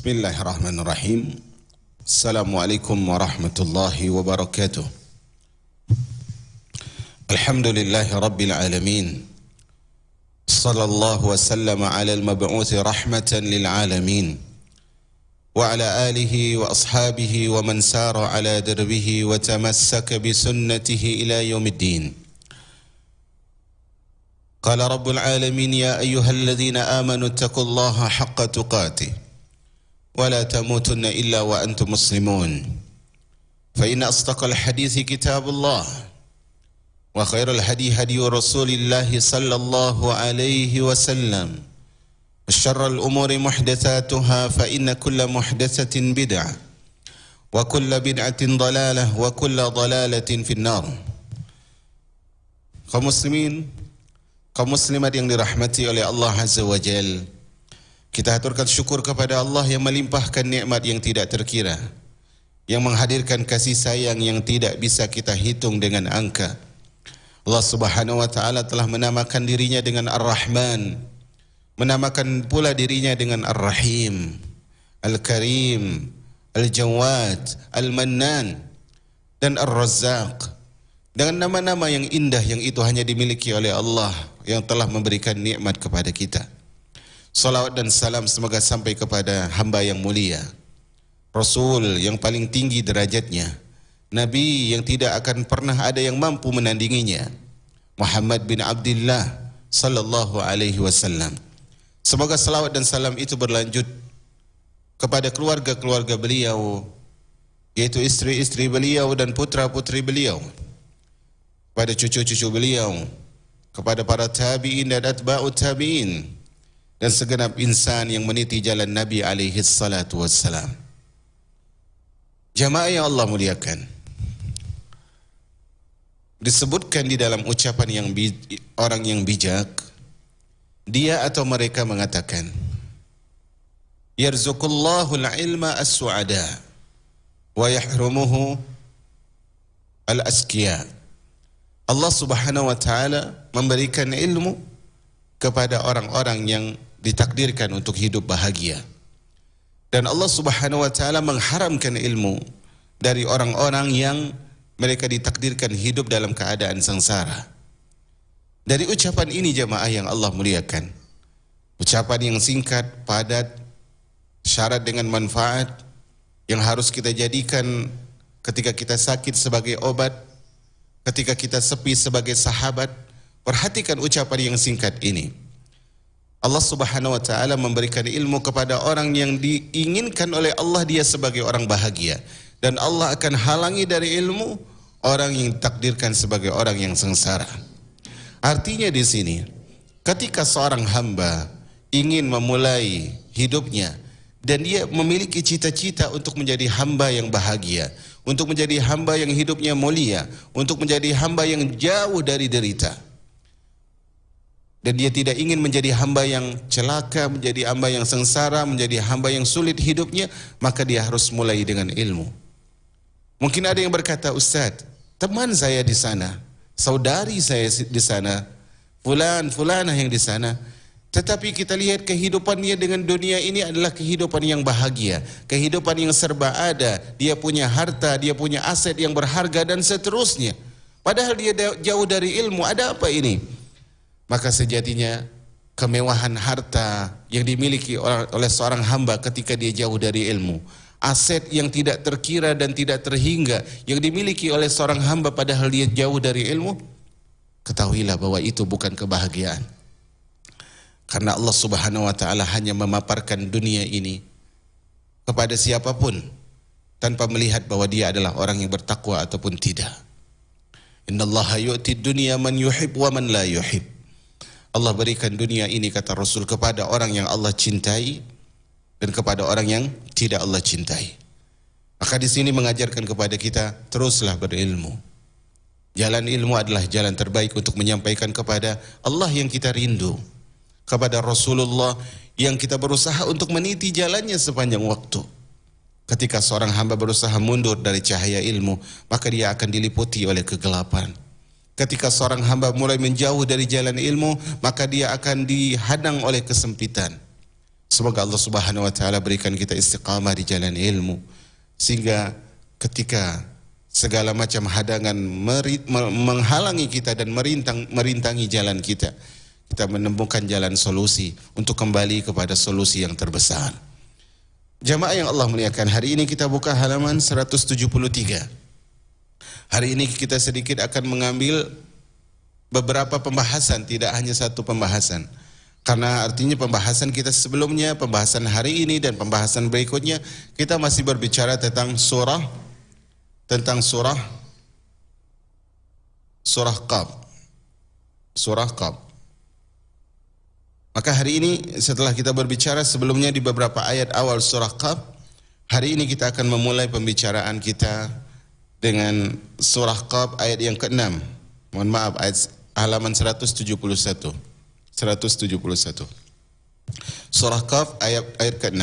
Bismillahirrahmanirrahim. Assalamualaikum warahmatullahi wabarakatuh. Alhamdulillahi rabbil alamin. Sallallahu wasallam ala al-mab'uthi rahmatan lil alamin. Wa ala alihi wa ashabihi wa man sara ala darbihi wa tamassaka bi sunnatihi ila yaumiddin. Qala rabbul alamin ya ayyuhalladzina amanu taqullaha haqqa tuqatih ولا تموتن إلا وأنتم مسلمون فإن أصدق الحديث كتاب الله وخير الهدي هدي رسول الله صلى الله عليه وسلم وشر الأمور محدثاتها فإن كل محدثة بدعة وكل بدعة ضلالة وكل ضلالة في النار. Kaum muslimin, kaum muslimat yang dirahmati oleh Allah Azza wa Jalla, kita haturkan syukur kepada Allah yang melimpahkan nikmat yang tidak terkira, yang menghadirkan kasih sayang yang tidak bisa kita hitung dengan angka. Allah Subhanahu wa taala telah menamakan dirinya dengan Ar-Rahman, menamakan pula dirinya dengan Ar-Rahim, Al-Karim, Al-Jawad, Al-Mannan dan Ar-Razzaq. Dengan nama-nama yang indah yang itu hanya dimiliki oleh Allah yang telah memberikan nikmat kepada kita. Salawat dan salam semoga sampai kepada hamba yang mulia, Rasul yang paling tinggi derajatnya, Nabi yang tidak akan pernah ada yang mampu menandinginya, Muhammad bin Abdullah sallallahu alaihi wasallam. Semoga salawat dan salam itu berlanjut kepada keluarga-keluarga beliau, yaitu istri-istri beliau dan putra-putri beliau, pada cucu-cucu beliau, kepada para tabi'in dan atba'ut tabi'in, dan segenap insan yang meniti jalan Nabi alaihi salatu wassalam. Jamaah yang Allah muliakan, disebutkan di dalam ucapan orang yang bijak, dia atau mereka mengatakan, yarzuqullahu al-ilma as-su'ada wa yahrumuhu al-askiya. Allah Subhanahu wa taala memberikan ilmu kepada orang-orang yang ditakdirkan untuk hidup bahagia, dan Allah Subhanahu wa taala mengharamkan ilmu dari orang-orang yang mereka ditakdirkan hidup dalam keadaan sengsara. Dari ucapan ini jamaah yang Allah muliakan, ucapan yang singkat, padat, syarat dengan manfaat, yang harus kita jadikan ketika kita sakit sebagai obat, ketika kita sepi sebagai sahabat. Perhatikan ucapan yang singkat ini. Allah Subhanahu wa taala memberikan ilmu kepada orang yang diinginkan oleh Allah dia sebagai orang bahagia, dan Allah akan halangi dari ilmu orang yang ditakdirkan sebagai orang yang sengsara. Artinya di sini, ketika seorang hamba ingin memulai hidupnya dan dia memiliki cita-cita untuk menjadi hamba yang bahagia, untuk menjadi hamba yang hidupnya mulia, untuk menjadi hamba yang jauh dari derita, dan dia tidak ingin menjadi hamba yang celaka, menjadi hamba yang sengsara, menjadi hamba yang sulit hidupnya, maka dia harus mulai dengan ilmu. Mungkin ada yang berkata, Ustaz, teman saya di sana, saudari saya di sana, fulanah yang di sana, tetapi kita lihat kehidupannya dengan dunia ini adalah kehidupan yang bahagia, kehidupan yang serba ada, dia punya harta, dia punya aset yang berharga dan seterusnya. Padahal dia jauh dari ilmu. Ada apa ini? Maka sejatinya kemewahan harta yang dimiliki oleh seorang hamba ketika dia jauh dari ilmu, aset yang tidak terkira dan tidak terhingga yang dimiliki oleh seorang hamba padahal dia jauh dari ilmu, ketahuilah bahwa itu bukan kebahagiaan. Karena Allah Subhanahu wa taala hanya memaparkan dunia ini kepada siapapun tanpa melihat bahwa dia adalah orang yang bertakwa ataupun tidak. Innallaha yu'ti dunya man yuhib wa man la yuhib. Allah berikan dunia ini, kata Rasul, kepada orang yang Allah cintai dan kepada orang yang tidak Allah cintai. Maka di sini mengajarkan kepada kita, teruslah berilmu. Jalan ilmu adalah jalan terbaik untuk menyampaikan kepada Allah yang kita rindu, kepada Rasulullah yang kita berusaha untuk meniti jalannya sepanjang waktu. Ketika seorang hamba berusaha mundur dari cahaya ilmu, maka dia akan diliputi oleh kegelapan. Ketika seorang hamba mulai menjauh dari jalan ilmu, maka dia akan dihadang oleh kesempitan. Semoga Allah Subhanahu wa taala berikan kita istiqamah di jalan ilmu, sehingga ketika segala macam hadangan menghalangi kita dan merintangi jalan kita, kita menemukan jalan solusi untuk kembali kepada solusi yang terbesar. Jamaah yang Allah muliakan, hari ini kita buka halaman 173. Hari ini kita sedikit akan mengambil beberapa pembahasan, tidak hanya satu pembahasan. Karena artinya pembahasan kita sebelumnya, pembahasan hari ini dan pembahasan berikutnya, kita masih berbicara tentang surah Qaf. Surah Qaf. Maka hari ini setelah kita berbicara sebelumnya di beberapa ayat awal surah Qaf, hari ini kita akan memulai pembicaraan kita dengan surah Qaf ayat yang ke-6. Mohon maaf, ayat halaman 171. Surah Qaf ayat ke-6.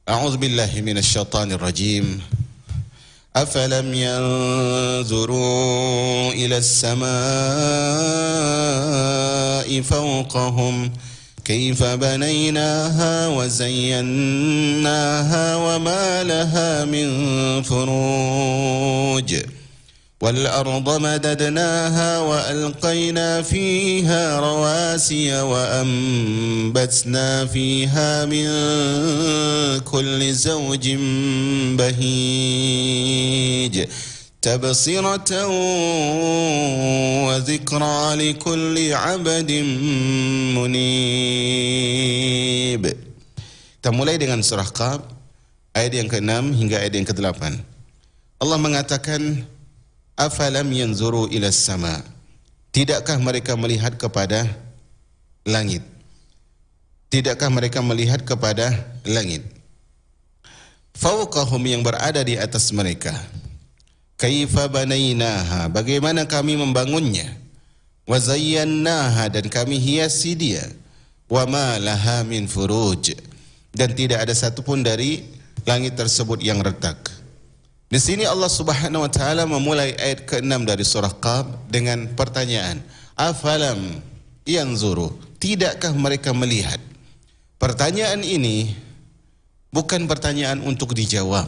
A'udzu billahi minasyaitonir rajim. أفلم ينظروا إلى السماء فوقهم كيف بنيناها وزيناها وما لها من فروج والأرض مددناها وألقينا فيها رواسي وأنبتنا فيها من كل زوج بهيج تبصرة وذكرى لكل عبد منيب. Kita mulai dengan surah Qaf ayat yang ke-6 hingga ayat yang ke-8. Allah mengatakan, afalam yanzuru ila sama, tidakkah mereka melihat kepada langit? Tidakkah mereka melihat kepada langit? Fawqahum, yang berada di atas mereka. Kaifa banainaha, bagaimana kami membangunnya. Wa zayyannaha, dan kami hiasi dia. Wa ma laha min furuj, dan tidak ada satupun dari langit tersebut yang retak. Di sini Allah Subhanahu wa taala memulai ayat ke-6 dari surah Qaf dengan pertanyaan, afalam yanzuru, tidakkah mereka melihat? Pertanyaan ini bukan pertanyaan untuk dijawab.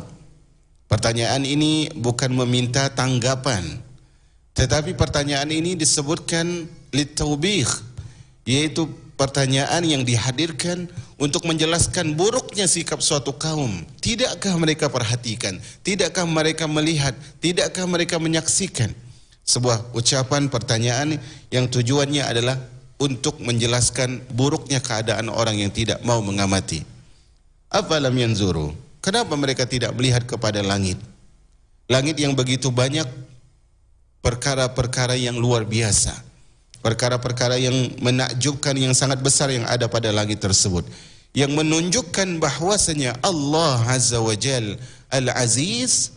Pertanyaan ini bukan meminta tanggapan, tetapi pertanyaan ini disebutkan litaubih, yaitu pertanyaan yang dihadirkan untuk menjelaskan buruknya sikap suatu kaum. Tidakkah mereka perhatikan? Tidakkah mereka melihat? Tidakkah mereka menyaksikan? Sebuah ucapan pertanyaan yang tujuannya adalah untuk menjelaskan buruknya keadaan orang yang tidak mau mengamati. Afalam yanzuru, kenapa mereka tidak melihat kepada langit? Langit yang begitu banyak perkara-perkara yang luar biasa, perkara-perkara yang menakjubkan, yang sangat besar yang ada pada langit tersebut, yang menunjukkan bahwasanya Allah Azza wa Jal Al-Aziz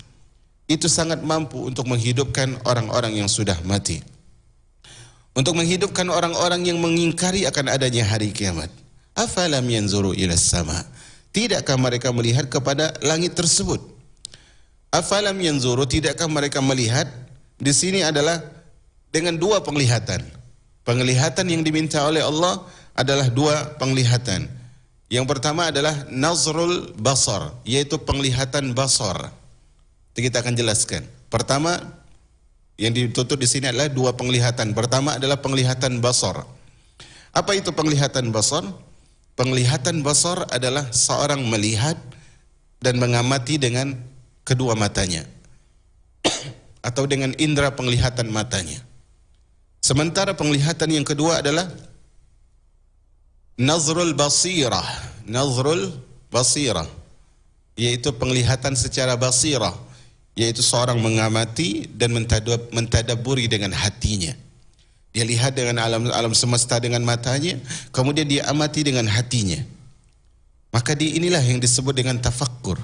itu sangat mampu untuk menghidupkan orang-orang yang sudah mati, untuk menghidupkan orang-orang yang mengingkari akan adanya hari kiamat. Afalam yanzuru ila sama, tidakkah mereka melihat kepada langit tersebut? Afalam yanzuru, tidakkah mereka melihat? Di sini adalah dengan dua penglihatan. Penglihatan yang diminta oleh Allah adalah dua penglihatan. Yang pertama adalah nazrul basar, yaitu penglihatan basar. Kita akan jelaskan. Pertama, yang ditutup di sini adalah dua penglihatan. Pertama adalah penglihatan basar. Apa itu penglihatan basar? Penglihatan basar adalah seorang melihat dan mengamati dengan kedua matanya atau dengan indera penglihatan matanya. Sementara penglihatan yang kedua adalah nazrul basirah. Nazrul basirah, yaitu penglihatan secara basirah, yaitu seorang mengamati dan mentadabburi dengan hatinya. Dia lihat dengan alam semesta dengan matanya, kemudian dia amati dengan hatinya. Maka inilah yang disebut dengan tafakkur.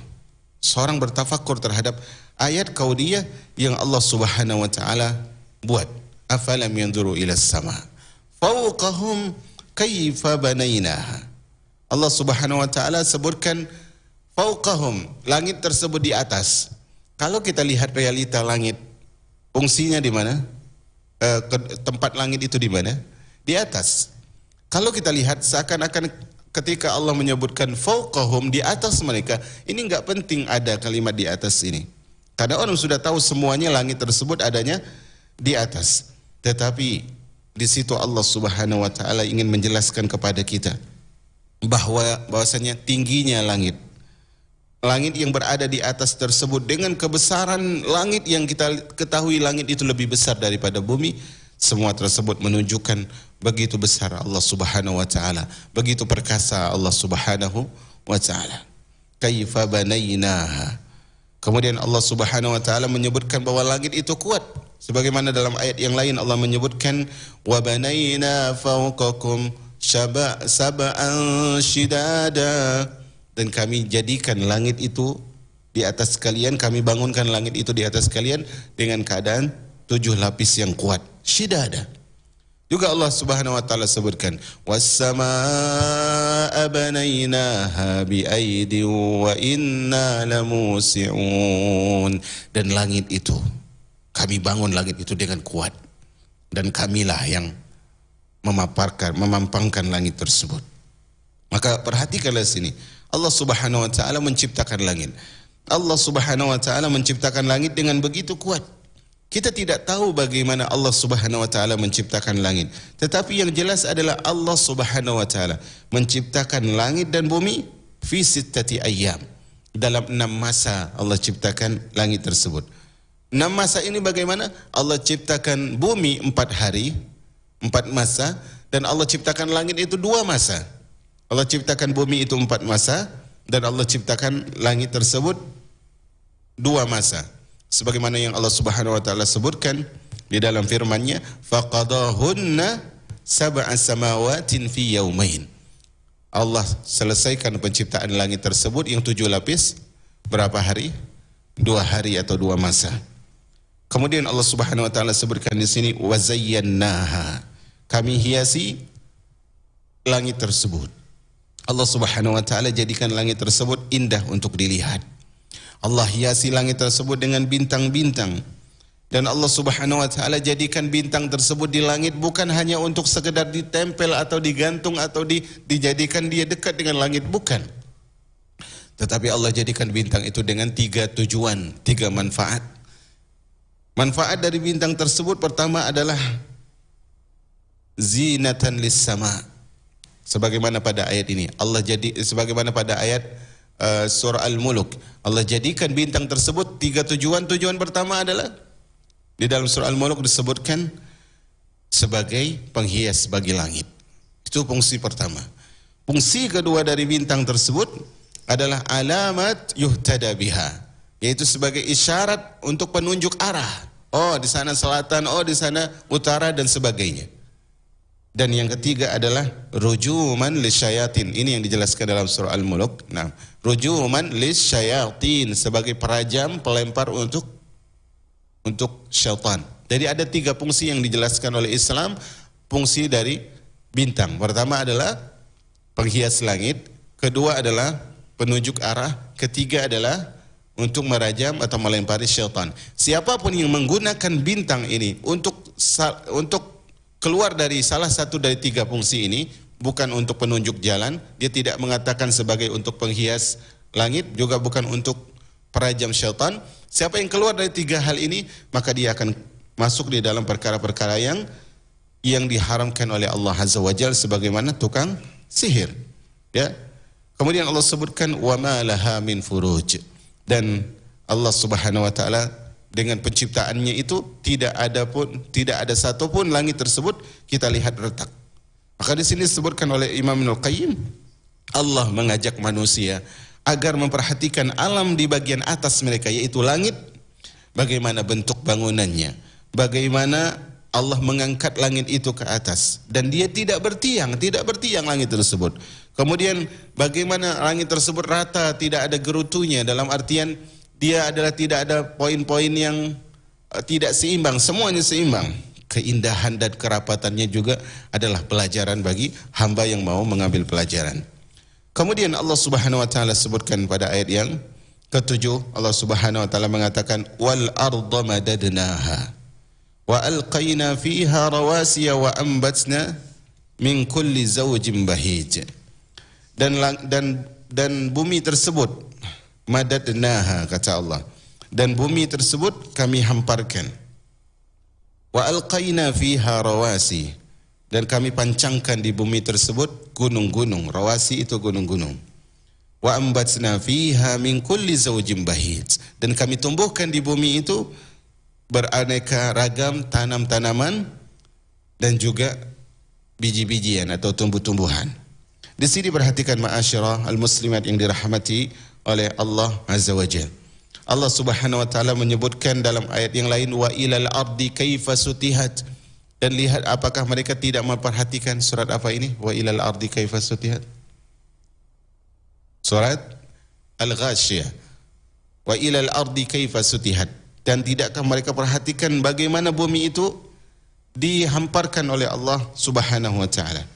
Seorang bertafakkur terhadap ayat kauniyah yang Allah Subhanahu wa taala buat. Afalam yanzuru ila sama fawqahum kaifa banainaha. Allah Subhanahu wa taala sebutkan fawqahum, langit tersebut di atas. Kalau kita lihat realita langit, fungsinya di mana? Tempat langit itu di mana? Di atas. Kalau kita lihat seakan-akan ketika Allah menyebutkan fauqahum, di atas mereka, ini enggak penting ada kalimat di atas ini. Karena orang sudah tahu semuanya langit tersebut adanya di atas. Tetapi di situ Allah Subhanahu wa taala ingin menjelaskan kepada kita bahwasanya tingginya langit. Langit yang berada di atas tersebut dengan kebesaran langit yang kita ketahui langit itu lebih besar daripada bumi. Semua tersebut menunjukkan begitu besar Allah Subhanahu wa taala, begitu perkasa Allah Subhanahu wa taala. Kaifa banainaha. Kemudian Allah Subhanahu wa taala menyebutkan bahwa langit itu kuat. Sebagaimana dalam ayat yang lain Allah menyebutkan wa banaina fawqakum sab'an shidada, dan kami jadikan langit itu di atas kalian, kami bangunkan langit itu di atas kalian dengan keadaan 7 lapis yang kuat. Shidada. Juga Allah Subhanahu wa taala sebutkan was-samaa'a banainaha bi'aidin wa inna lamusi'un, dan langit itu kami bangun langit itu dengan kuat, dan kamilah yang memampangkan langit tersebut. Maka perhatikanlah sini, Allah Subhanahu wa taala menciptakan langit. Allah Subhanahu wa taala menciptakan langit dengan begitu kuat. Kita tidak tahu bagaimana Allah Subhanahu wa taala menciptakan langit. Tetapi yang jelas adalah Allah Subhanahu wa taala menciptakan langit dan bumi fi sittati ayyam. Dalam 6 masa Allah ciptakan langit tersebut. 6 masa ini bagaimana? Allah ciptakan bumi 4 hari, 4 masa, dan Allah ciptakan langit itu 2 masa. Allah ciptakan bumi itu 4 masa, dan Allah ciptakan langit tersebut 2 masa. Sebagaimana yang Allah Subhanahu wa taala sebutkan di dalam firman-Nya, faqadahunna sab'a samawatin fi yaumain. Allah selesaikan penciptaan langit tersebut yang 7 lapis berapa hari? 2 hari atau 2 masa. Kemudian Allah Subhanahu wa taala sebutkan di sini wa zayyanaha. Kami hiasi langit tersebut. Allah Subhanahu wa taala jadikan langit tersebut indah untuk dilihat. Allah hiasi langit tersebut dengan bintang-bintang, dan Allah Subhanahu wa taala jadikan bintang tersebut di langit bukan hanya untuk sekedar ditempel atau digantung atau dijadikan dia dekat dengan langit, bukan. Tetapi Allah jadikan bintang itu dengan 3 tujuan, 3 manfaat. Manfaat dari bintang tersebut pertama adalah zinatan lis sama. Sebagaimana pada ayat ini, sebagaimana pada ayat surah Al-Mulk, Allah jadikan bintang tersebut 3 tujuan. Tujuan pertama adalah di dalam surah Al-Mulk disebutkan sebagai penghias bagi langit. Itu fungsi pertama. Fungsi kedua dari bintang tersebut adalah alamat yuhtada biha, yaitu sebagai isyarat untuk penunjuk arah. Oh, di sana selatan, oh di sana utara, dan sebagainya. Dan yang ketiga adalah rujuman lisyayatin. Ini yang dijelaskan dalam surah Al-Mulk. Nah, rujuman lisyayatin, sebagai perajam, pelempar untuk syaitan. Jadi ada 3 fungsi yang dijelaskan oleh Islam, fungsi dari bintang. Pertama adalah penghias langit, kedua adalah penunjuk arah, ketiga adalah untuk merajam atau melempari syaitan. Siapapun yang menggunakan bintang ini untuk keluar dari salah satu dari 3 fungsi ini, bukan untuk penunjuk jalan, dia tidak mengatakan sebagai untuk penghias langit, juga bukan untuk perajam syaitan. Siapa yang keluar dari 3 hal ini, maka dia akan masuk di dalam perkara-perkara yang diharamkan oleh Allah Azza wa Jalla, sebagaimana tukang sihir. Ya. Kemudian Allah sebutkan wa ma laha min furuj, dan Allah Subhanahu wa taala dengan penciptaannya itu tidak ada satupun langit tersebut kita lihat retak. Maka di sini disebutkan oleh Imam Ibnul Qayyim, Allah mengajak manusia agar memperhatikan alam di bagian atas mereka, yaitu langit, bagaimana bentuk bangunannya, bagaimana Allah mengangkat langit itu ke atas, dan dia tidak bertiang langit tersebut. Kemudian bagaimana langit tersebut rata, tidak ada gerutunya, dalam artian dia adalah tidak ada poin-poin yang tidak seimbang, semuanya seimbang. Keindahan dan kerapatannya juga adalah pelajaran bagi hamba yang mau mengambil pelajaran. Kemudian Allah Subhanahu wa taala sebutkan pada ayat yang ke-7, Allah Subhanahu wa taala mengatakan wal arda madadnaha wa alqaina fiha rawasiya wa ambatna min kulli zawjin bahij. dan bumi tersebut madadnaha, kata Allah, dan bumi tersebut kami hamparkan. Wa alqaina fiha rawasi, dan kami pancangkan di bumi tersebut gunung-gunung. Rawasi itu gunung-gunung. Wa ambatna fiha min kulli zawjin bahij, dan kami tumbuhkan di bumi itu beraneka ragam tanam-tanaman dan juga biji-bijian atau tumbuh-tumbuhan. Di sini perhatikan ma'asyarah al-muslimat yang dirahmati oleh Allah Azza wa Jalla. Allah Subhanahu wa taala menyebutkan dalam ayat yang lain, wa ilal ardi kaifa sutihat, dan lihat apakah mereka tidak memperhatikan. Surat apa ini? Wa ilal ardi kaifa sutihat. Surat Al-Ghasyiyah. Wa ilal ardi kaifa sutihat, dan tidakkah mereka perhatikan bagaimana bumi itu dihamparkan oleh Allah Subhanahu wa taala.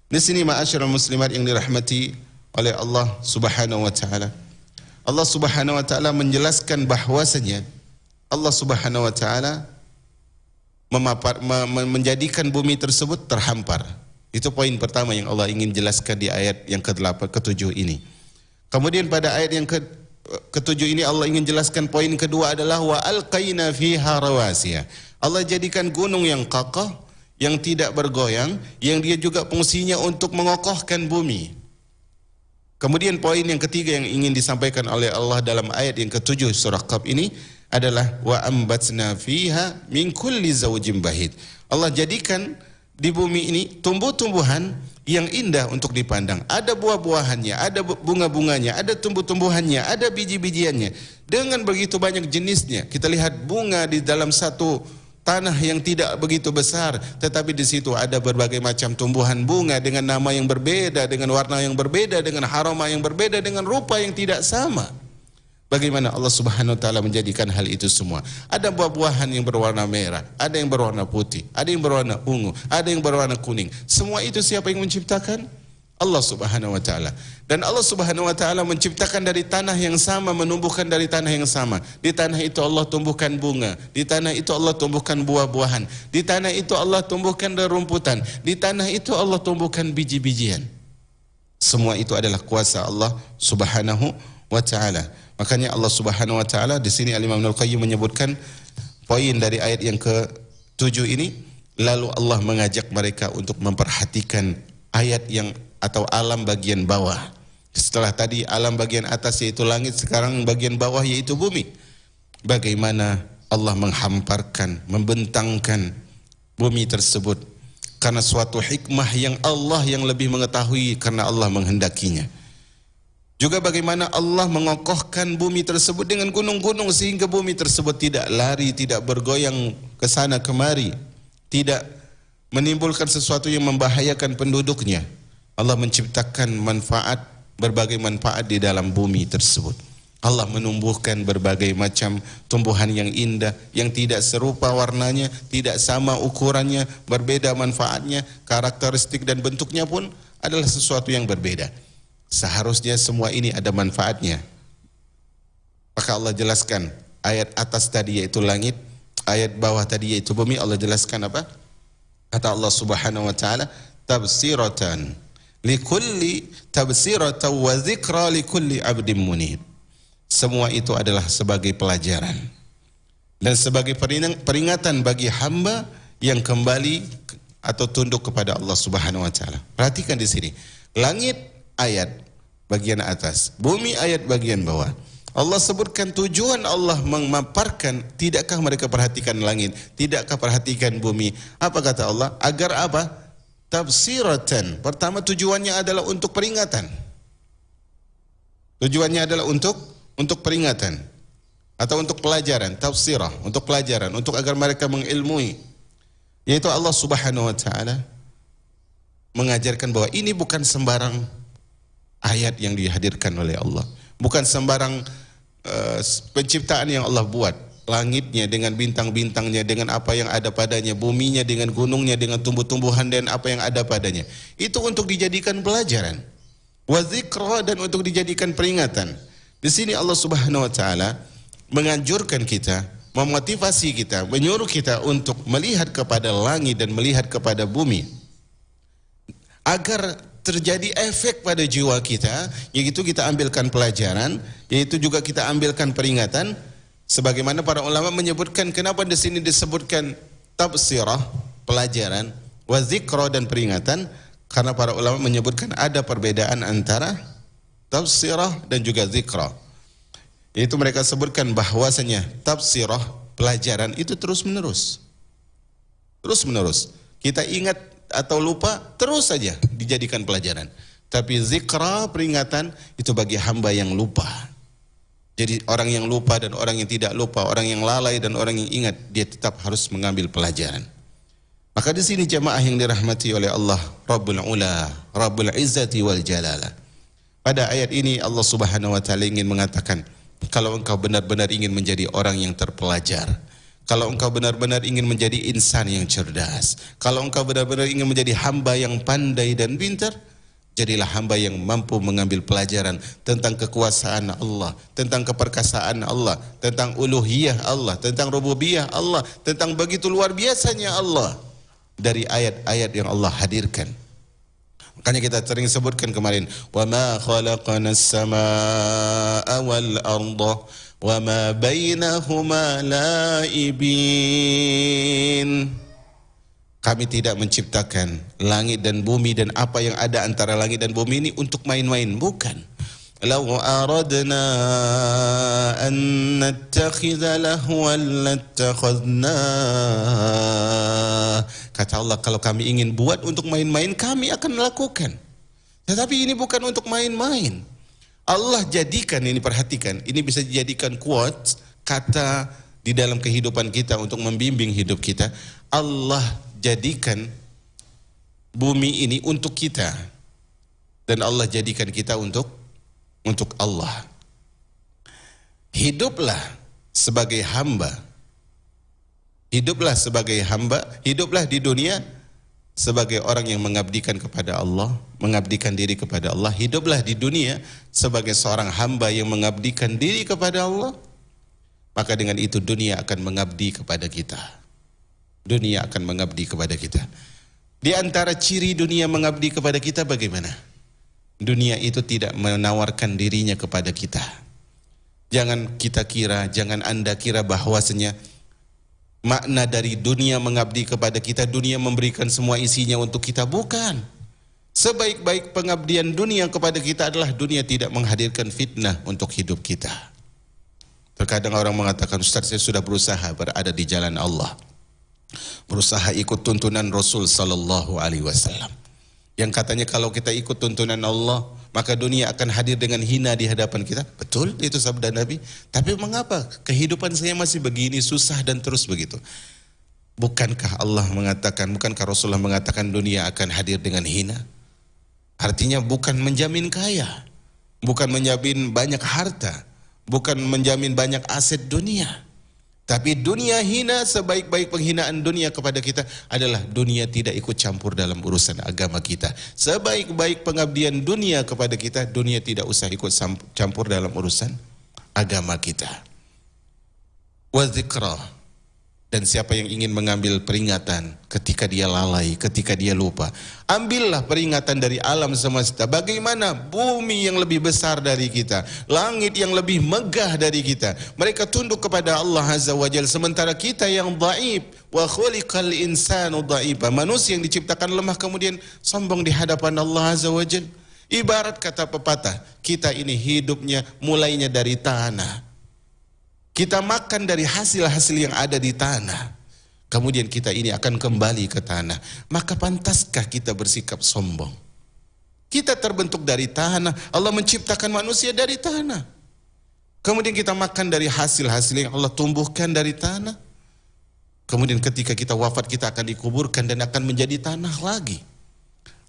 Di sini ma'asyiral muslimat yang dirahmati oleh Allah Subhanahu wa taala. Allah Subhanahu wa taala menjelaskan bahwasanya Allah Subhanahu wa taala menjadikan bumi tersebut terhampar. Itu poin pertama yang Allah ingin jelaskan di ayat yang ke-8 ke-7 ini. Kemudian pada ayat yang ke-7 ini Allah ingin jelaskan poin kedua adalah wa alqaina fiha rawasiya. Allah jadikan gunung yang kokoh, yang tidak bergoyang, yang dia juga fungsinya untuk mengokohkan bumi. Kemudian poin yang ketiga yang ingin disampaikan oleh Allah dalam ayat yang ke-7 surah Qaf ini adalah wa ambatna fiha min kulli zawjin bahid. Allah jadikan di bumi ini tumbuh-tumbuhan yang indah untuk dipandang. Ada buah-buahannya, ada bunga-bunganya, ada tumbuh-tumbuhannya, ada biji-bijiannya. Dengan begitu banyak jenisnya. Kita lihat bunga di dalam satu tanah yang tidak begitu besar, tetapi di situ ada berbagai macam tumbuhan bunga dengan nama yang berbeda, dengan warna yang berbeda, dengan aroma yang berbeda, dengan rupa yang tidak sama. Bagaimana Allah Subhanahu wa taala menjadikan hal itu semua. Ada buah-buahan yang berwarna merah, ada yang berwarna putih, ada yang berwarna ungu, ada yang berwarna kuning. Semua itu siapa yang menciptakan? Allah Subhanahu wa taala. Dan Allah Subhanahu wa taala menciptakan dari tanah yang sama, menumbuhkan dari tanah yang sama. Di tanah itu Allah tumbuhkan bunga, di tanah itu Allah tumbuhkan buah-buahan, di tanah itu Allah tumbuhkan rerumputan, di tanah itu Allah tumbuhkan biji-bijian. Semua itu adalah kuasa Allah Subhanahu wa taala. Makanya Allah Subhanahu wa taala di sini Al-Imam Ibnul Qayyim menyebutkan poin dari ayat yang ke-7 ini, lalu Allah mengajak mereka untuk memperhatikan ayat yang atau alam bagian bawah. Setelah tadi alam bagian atas yaitu langit, sekarang bagian bawah yaitu bumi. Bagaimana Allah menghamparkan, membentangkan bumi tersebut karena suatu hikmah yang Allah yang lebih mengetahui, karena Allah menghendakinya. Juga bagaimana Allah mengokohkan bumi tersebut dengan gunung-gunung sehingga bumi tersebut tidak lari, tidak bergoyang ke sana kemari, tidak menimbulkan sesuatu yang membahayakan penduduknya. Allah menciptakan manfaat, berbagai manfaat di dalam bumi tersebut. Allah menumbuhkan berbagai macam tumbuhan yang indah, yang tidak serupa warnanya, tidak sama ukurannya, berbeda manfaatnya, karakteristik dan bentuknya pun adalah sesuatu yang berbeda. Seharusnya semua ini ada manfaatnya. Maka Allah jelaskan ayat atas tadi yaitu langit, ayat bawah tadi yaitu bumi. Allah jelaskan apa? Kata Allah Subhanahu wa taala, tabsiratan likulli tabsiratan wa dzikra likulli 'abdin munib. Semua itu adalah sebagai pelajaran dan sebagai peringatan bagi hamba yang kembali atau tunduk kepada Allah Subhanahu wa taala. Perhatikan di sini. Langit ayat bagian atas, bumi ayat bagian bawah. Allah sebutkan tujuan Allah memaparkan. Tidakkah mereka perhatikan langit? Tidakkah perhatikan bumi? Apa kata Allah? Agar apa? Tafsiratan. Pertama tujuannya adalah untuk peringatan. Tujuannya adalah untuk peringatan atau untuk pelajaran, tafsirah, untuk pelajaran, untuk agar mereka mengilmui. Yaitu Allah Subhanahu wa taala mengajarkan bahwa ini bukan sembarang ayat yang dihadirkan oleh Allah, bukan sembarang penciptaan yang Allah buat. Langitnya dengan bintang-bintangnya, dengan apa yang ada padanya, buminya dengan gunungnya, dengan tumbuh-tumbuhan dan apa yang ada padanya. Itu untuk dijadikan pelajaran, wa dzikra, dan untuk dijadikan peringatan. Di sini Allah Subhanahu wa taala menganjurkan kita, memotivasi kita, menyuruh kita untuk melihat kepada langit dan melihat kepada bumi, agar terjadi efek pada jiwa kita, yaitu kita ambilkan pelajaran, yaitu juga kita ambilkan peringatan, sebagaimana para ulama menyebutkan kenapa di sini disebutkan tabsirah, pelajaran, wa dzikra dan peringatan, karena para ulama menyebutkan ada perbedaan antara tabsirah dan juga dzikra. Yaitu mereka sebutkan bahwasanya tabsirah, pelajaran itu terus menerus. Terus menerus. Kita ingat atau lupa, terus saja dijadikan pelajaran. Tapi zikra, peringatan, itu bagi hamba yang lupa. Jadi orang yang lupa dan orang yang tidak lupa, orang yang lalai dan orang yang ingat, dia tetap harus mengambil pelajaran. Maka di sini jemaah yang dirahmati oleh Allah Rabbul Ula, Rabbul Izzati wal Jalala. Pada ayat ini Allah Subhanahu wa taala ingin mengatakan, kalau engkau benar-benar ingin menjadi orang yang terpelajar, kalau engkau benar-benar ingin menjadi insan yang cerdas, kalau engkau benar-benar ingin menjadi hamba yang pandai dan pintar, jadilah hamba yang mampu mengambil pelajaran tentang kekuasaan Allah, tentang keperkasaan Allah, tentang uluhiyah Allah, tentang rububiyah Allah, tentang begitu luar biasanya Allah dari ayat-ayat yang Allah hadirkan. Makanya kita sering sebutkan kemarin, wa ma khalaqanas samaa'a wal arda wa ma bainahuma la'ibin. Kami tidak menciptakan langit dan bumi dan apa yang ada antara langit dan bumi ini untuk main-main, bukan. Law aradna an nattakhidha lahwan lattakhadna. Kata Allah, kalau kami ingin buat untuk main-main, kami akan melakukan. Tetapi ini bukan untuk main-main. Allah jadikan, ini perhatikan, ini bisa dijadikan quote, kata di dalam kehidupan kita untuk membimbing hidup kita. Allah jadikan bumi ini untuk kita, dan Allah jadikan kita untuk Allah. Hiduplah sebagai hamba. Hiduplah sebagai hamba, hiduplah di dunia sebagai orang yang mengabdikan kepada Allah, mengabdikan diri kepada Allah. Hiduplah di dunia sebagai seorang hamba yang mengabdikan diri kepada Allah. Maka dengan itu dunia akan mengabdi kepada kita. Dunia akan mengabdi kepada kita. Di antara ciri dunia mengabdi kepada kita bagaimana? Dunia itu tidak menawarkan dirinya kepada kita. Jangan kita kira, jangan Anda kira bahwasanya makna dari dunia mengabdi kepada kita, dunia memberikan semua isinya untuk kita. Bukan. Sebaik-baik pengabdian dunia kepada kita adalah dunia tidak menghadirkan fitnah untuk hidup kita. Terkadang orang mengatakan, Ustaz, saya sudah berusaha berada di jalan Allah, berusaha ikut tuntunan Rasul Sallallahu Alaihi Wasallam, yang katanya kalau kita ikut tuntunan Allah, maka dunia akan hadir dengan hina di hadapan kita. Betul, itu sabda Nabi. Tapi mengapa kehidupan saya masih begini susah dan terus begitu? Bukankah Allah mengatakan, bukankah Rasulullah mengatakan dunia akan hadir dengan hina? Artinya bukan menjamin kaya, bukan menjamin banyak harta, bukan menjamin banyak aset dunia. Tapi dunia hina, sebaik-baik penghinaan dunia kepada kita adalah dunia tidak ikut campur dalam urusan agama kita. Sebaik-baik pengabdian dunia kepada kita, dunia tidak usah ikut campur dalam urusan agama kita. Wa dzikra. Dan siapa yang ingin mengambil peringatan ketika dia lalai, ketika dia lupa, ambillah peringatan dari alam semesta. Bagaimana bumi yang lebih besar dari kita, langit yang lebih megah dari kita, mereka tunduk kepada Allah Azza wa Jalla, sementara kita yang dhaif. Wa khuliqal insanu dhaifa. Manusia yang diciptakan lemah kemudian sombong di hadapan Allah Azza wa Jalla. Ibarat kata pepatah, kita ini hidupnya mulainya dari tanah. Kita makan dari hasil-hasil yang ada di tanah. Kemudian kita ini akan kembali ke tanah. Maka pantaskah kita bersikap sombong? Kita terbentuk dari tanah. Allah menciptakan manusia dari tanah. Kemudian kita makan dari hasil-hasil yang Allah tumbuhkan dari tanah. Kemudian ketika kita wafat, kita akan dikuburkan dan akan menjadi tanah lagi.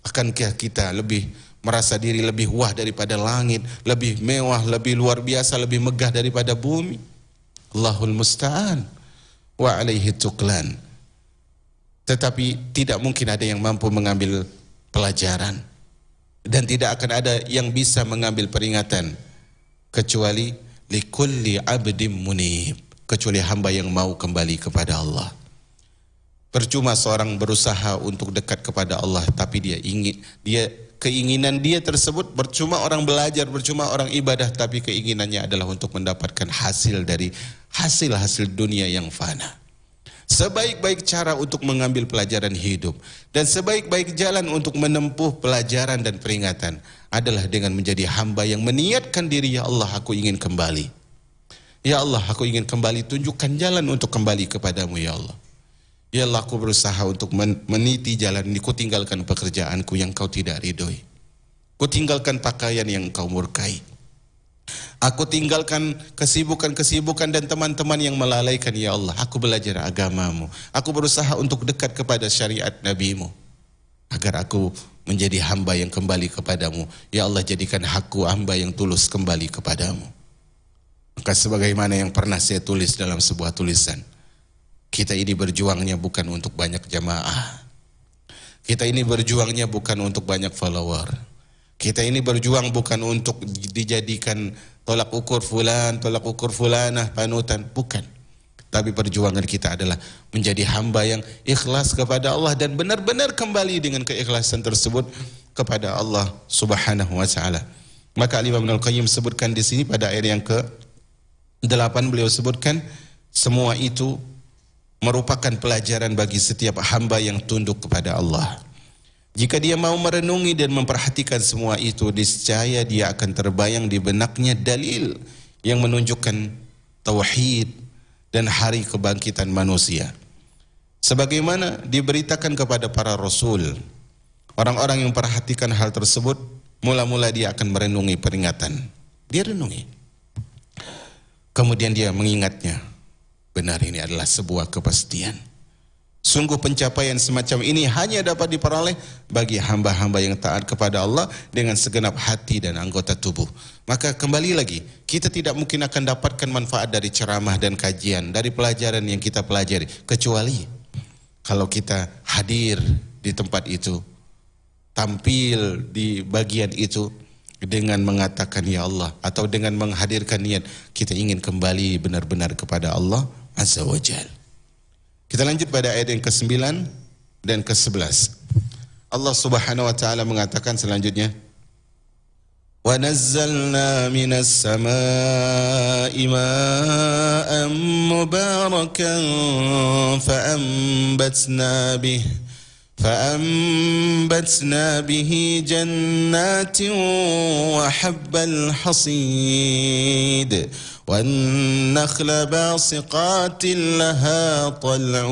Akankah kita lebih merasa diri lebih wah daripada langit, lebih mewah, lebih luar biasa, lebih megah daripada bumi? Allahul musta'an wa alaihi tuqlan. Tetapi tidak mungkin ada yang mampu mengambil pelajaran, dan tidak akan ada yang bisa mengambil peringatan kecuali likulli abdim munib, kecuali hamba yang mau kembali kepada Allah. Percuma seorang berusaha untuk dekat kepada Allah tapi dia keinginan dia tersebut, percuma orang belajar, percuma orang ibadah, tapi keinginannya adalah untuk mendapatkan hasil dari hasil-hasil dunia yang fana. Sebaik-baik cara untuk mengambil pelajaran hidup dan sebaik-baik jalan untuk menempuh pelajaran dan peringatan adalah dengan menjadi hamba yang meniatkan diri, ya Allah aku ingin kembali. Ya Allah aku ingin kembali, tunjukkan jalan untuk kembali kepadamu ya Allah. Ya Allah aku berusaha untuk meniti jalan ini, ku tinggalkan pekerjaanku yang kau tidak ridhoi. Ku tinggalkan pakaian yang kau murkai. Aku tinggalkan kesibukan-kesibukan dan teman-teman yang melalaikan ya Allah. Aku belajar agamamu. Aku berusaha untuk dekat kepada syariat nabimu. Agar aku menjadi hamba yang kembali kepadamu. Ya Allah jadikan aku hamba yang tulus kembali kepadamu. Maka sebagaimana yang pernah saya tulis dalam sebuah tulisan. Kita ini berjuangnya bukan untuk banyak jamaah. Kita ini berjuangnya bukan untuk banyak follower. Kita ini berjuang bukan untuk dijadikan tolak ukur fulan, tolak ukur fulanah, panutan. Bukan. Tapi perjuangan kita adalah menjadi hamba yang ikhlas kepada Allah dan benar-benar kembali dengan keikhlasan tersebut kepada Allah Subhanahu wa taala. Maka Imam Ibnu Al-Qayyim sebutkan di sini pada ayat yang ke-8 beliau sebutkan semua itu merupakan pelajaran bagi setiap hamba yang tunduk kepada Allah. Jika dia mau merenungi dan memperhatikan semua itu, niscaya dia akan terbayang di benaknya dalil yang menunjukkan tauhid dan hari kebangkitan manusia. Sebagaimana diberitakan kepada para rasul, orang-orang yang memperhatikan hal tersebut, mula-mula dia akan merenungi peringatan. Dia renungi. Kemudian dia mengingatnya. Benar, ini adalah sebuah kepastian. Sungguh pencapaian semacam ini hanya dapat diperoleh bagi hamba-hamba yang taat kepada Allah dengan segenap hati dan anggota tubuh. Maka kembali lagi, kita tidak mungkin akan dapatkan manfaat dari ceramah dan kajian, dari pelajaran yang kita pelajari, kecuali kalau kita hadir di tempat itu, tampil di bagian itu dengan mengatakan ya Allah, atau dengan menghadirkan niat kita ingin kembali benar-benar kepada Allah Azza wa Jal. Kita lanjut pada ayat yang ke-9 dan ke-11. Allah Subhanahu wa taala mengatakan selanjutnya, "Wa nazzalna minas samaa'i maa'an mubarakan فأنبتنا به جنات وحب الحصيد والنخل باسقات لها طلع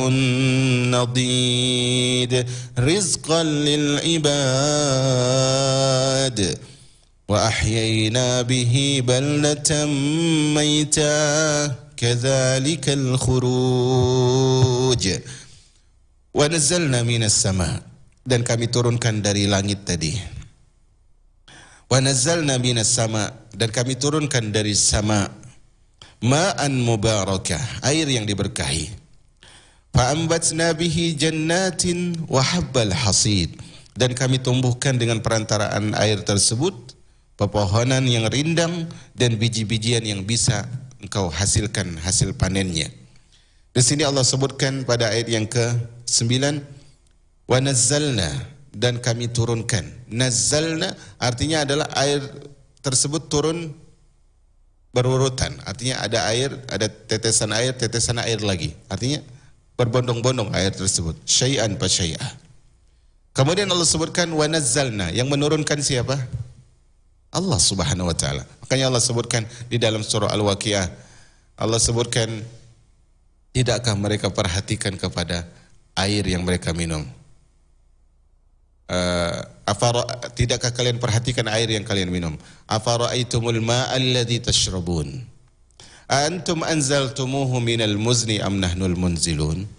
نضيد رزقا للعباد وأحيينا به بلدة ميتا كذلك الخروج." Wa nazzalna minas sama, dan kami turunkan dari langit tadi. Wa nazzalna minas sama, dan kami turunkan dari sama ma'an mubarakah, air yang diberkahi. Fa ambatna bihi jannatin wa habbal hasid, dan kami tumbuhkan dengan perantaraan air tersebut pepohonan yang rindang dan biji-bijian yang bisa engkau hasilkan hasil panennya. Di sini Allah sebutkan pada ayat yang ke-9, wa nazzalna, dan kami turunkan. Nazzalna artinya adalah air tersebut turun berurutan. Artinya ada air, ada tetesan air lagi. Artinya berbondong-bondong air tersebut. Syai'an pa syai'ah. Kemudian Allah sebutkan wa nazzalna, yang menurunkan siapa? Allah Subhanahu wa taala. Makanya Allah sebutkan di dalam surah Al-Waqiah, Allah sebutkan, tidakkah mereka perhatikan kepada air yang mereka minum? Tidakkah kalian perhatikan air yang kalian minum? Afara'aitumul ma'a alladhi tashrabun antum anzaltumuhu minal muzni am nahnul munzilun?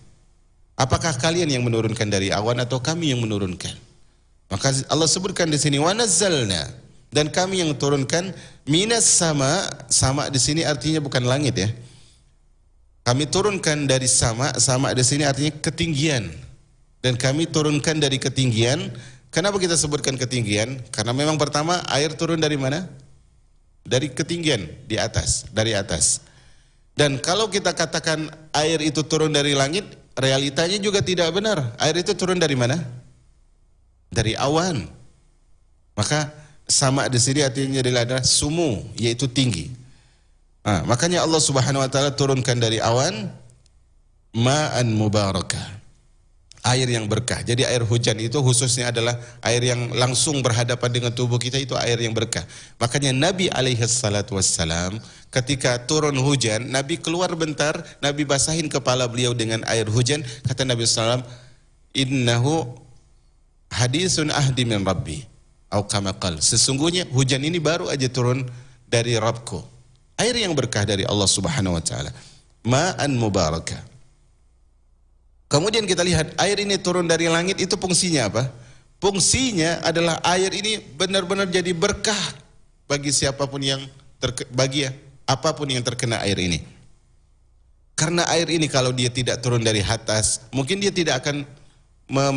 Apakah kalian yang menurunkan dari awan atau kami yang menurunkan? Maka Allah sebutkan di sini wa nazzalna, dan kami yang turunkan minas sama. Sama di sini artinya bukan langit ya. Kami turunkan dari sama di sini artinya ketinggian. Dan kami turunkan dari ketinggian. Kenapa kita sebutkan ketinggian? Karena memang pertama air turun dari mana? Dari ketinggian, di atas, dari atas. Dan kalau kita katakan air itu turun dari langit, realitanya juga tidak benar. Air itu turun dari mana? Dari awan. Maka sama di sini artinya adalah sumu, yaitu tinggi. Makanya Allah Subhanahu wa taala turunkan dari awan ma'an mubarakah, air yang berkah. Jadi air hujan itu khususnya adalah air yang langsung berhadapan dengan tubuh kita, itu air yang berkah. Makanya Nabi alaihi salatu wassalam ketika turun hujan, Nabi keluar bentar, Nabi basahin kepala beliau dengan air hujan. Kata Nabi SAW, innahu hadisun ahdi min rabbi, au kama qala, sesungguhnya hujan ini baru aja turun dari Rabbku. Air yang berkah dari Allah Subhanahu wa taala. Ma'an mubarakah. Kemudian kita lihat air ini turun dari langit, itu fungsinya apa? Fungsinya adalah air ini benar-benar jadi berkah bagi siapapun yang apapun yang terkena air ini. Karena air ini kalau dia tidak turun dari atas, mungkin dia tidak akan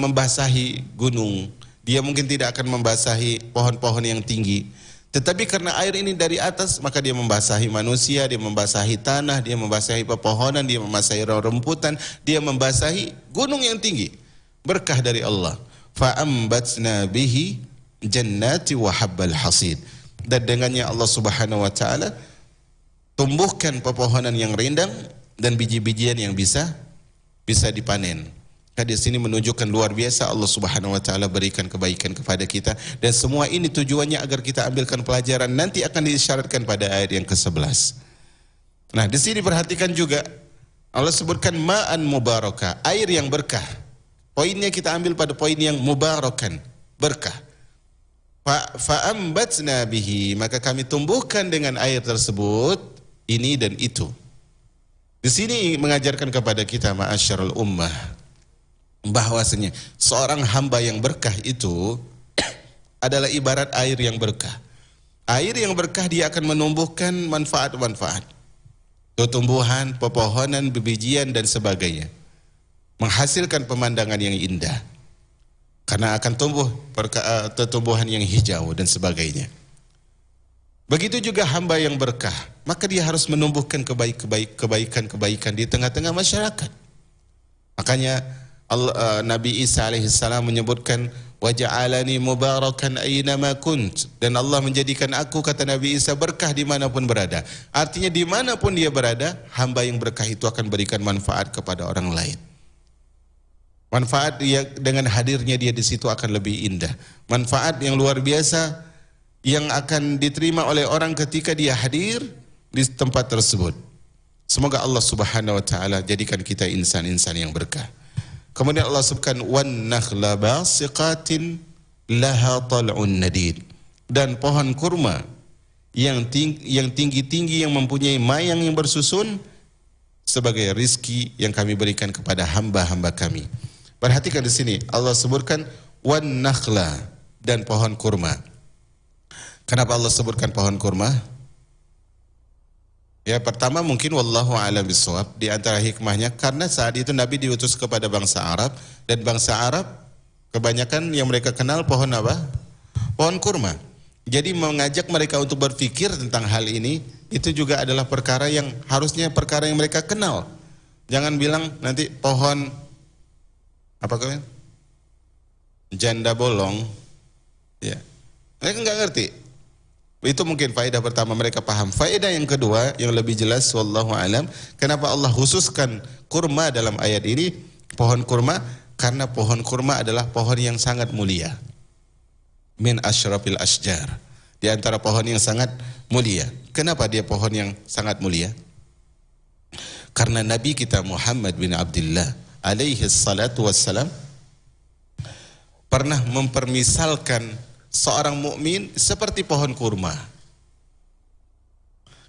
membasahi gunung, dia mungkin tidak akan membasahi pohon-pohon yang tinggi. Tetapi karena air ini dari atas, maka dia membasahi manusia, dia membasahi tanah, dia membasahi pepohonan, dia membasahi rerumputan, dia membasahi gunung yang tinggi. Berkah dari Allah. Fa'ambatsna bihi jannati wa habbal hasid. Dan dengannya Allah Subhanahu wa taala tumbuhkan pepohonan yang rindang dan biji-bijian yang bisa dipanen. Di sini menunjukkan luar biasa Allah Subhanahu wa taala berikan kebaikan kepada kita, dan semua ini tujuannya agar kita ambilkan pelajaran, nanti akan diisyaratkan pada ayat yang ke-11. Nah, di sini perhatikan juga Allah sebutkan ma'an mubarakah, air yang berkah. Poinnya kita ambil pada poin yang mubarakan, berkah. Fa'ambatsna bihi, maka kami tumbuhkan dengan air tersebut ini dan itu. Di sini mengajarkan kepada kita ma'asyarul ummah bahwasanya seorang hamba yang berkah itu adalah ibarat air yang berkah. Air yang berkah dia akan menumbuhkan manfaat-manfaat, tumbuhan, pepohonan, bebijian dan sebagainya, menghasilkan pemandangan yang indah karena akan tumbuh tumbuhan yang hijau dan sebagainya. Begitu juga hamba yang berkah, maka dia harus menumbuhkan kebaikan-kebaikan di tengah-tengah masyarakat. Makanya Nabi Isa alaihissalam menyebutkan waja'alani mubarakan aynama kunt, dan Allah menjadikan aku, kata Nabi Isa, berkah dimanapun berada. Artinya dimanapun dia berada, hamba yang berkah itu akan berikan manfaat kepada orang lain. Manfaat dia dengan hadirnya dia di situ akan lebih indah. Manfaat yang luar biasa yang akan diterima oleh orang ketika dia hadir di tempat tersebut. Semoga Allah Subhanahu wa taala jadikan kita insan-insan yang berkah. Kemudian Allah sebutkan wan nakhla basiqatin laha tal'un nadid, dan pohon kurma yang tinggi-tinggi yang mempunyai mayang yang bersusun sebagai rizki yang kami berikan kepada hamba-hamba kami. Perhatikan di sini Allah sebutkan wan nakhla, dan pohon kurma. Kenapa Allah sebutkan pohon kurma? Ya, pertama mungkin wallahu a'lam bishawab, di antara hikmahnya karena saat itu Nabi diutus kepada bangsa Arab, dan bangsa Arab kebanyakan yang mereka kenal pohon apa? Pohon kurma. Jadi mengajak mereka untuk berpikir tentang hal ini itu juga adalah perkara yang harusnya perkara yang mereka kenal. Jangan bilang nanti pohon apa kalian? Janda bolong. Ya. Mereka enggak ngerti. Itu mungkin faedah pertama, mereka paham. Faedah yang kedua yang lebih jelas wallahu alam, kenapa Allah khususkan kurma dalam ayat ini, pohon kurma? Karena pohon kurma adalah pohon yang sangat mulia. Min asyrafil asjar, di antara pohon yang sangat mulia. Kenapa dia pohon yang sangat mulia? Karena Nabi kita Muhammad bin Abdullah alaihi salatu wassalam pernah mempermisalkan seorang mukmin seperti pohon kurma.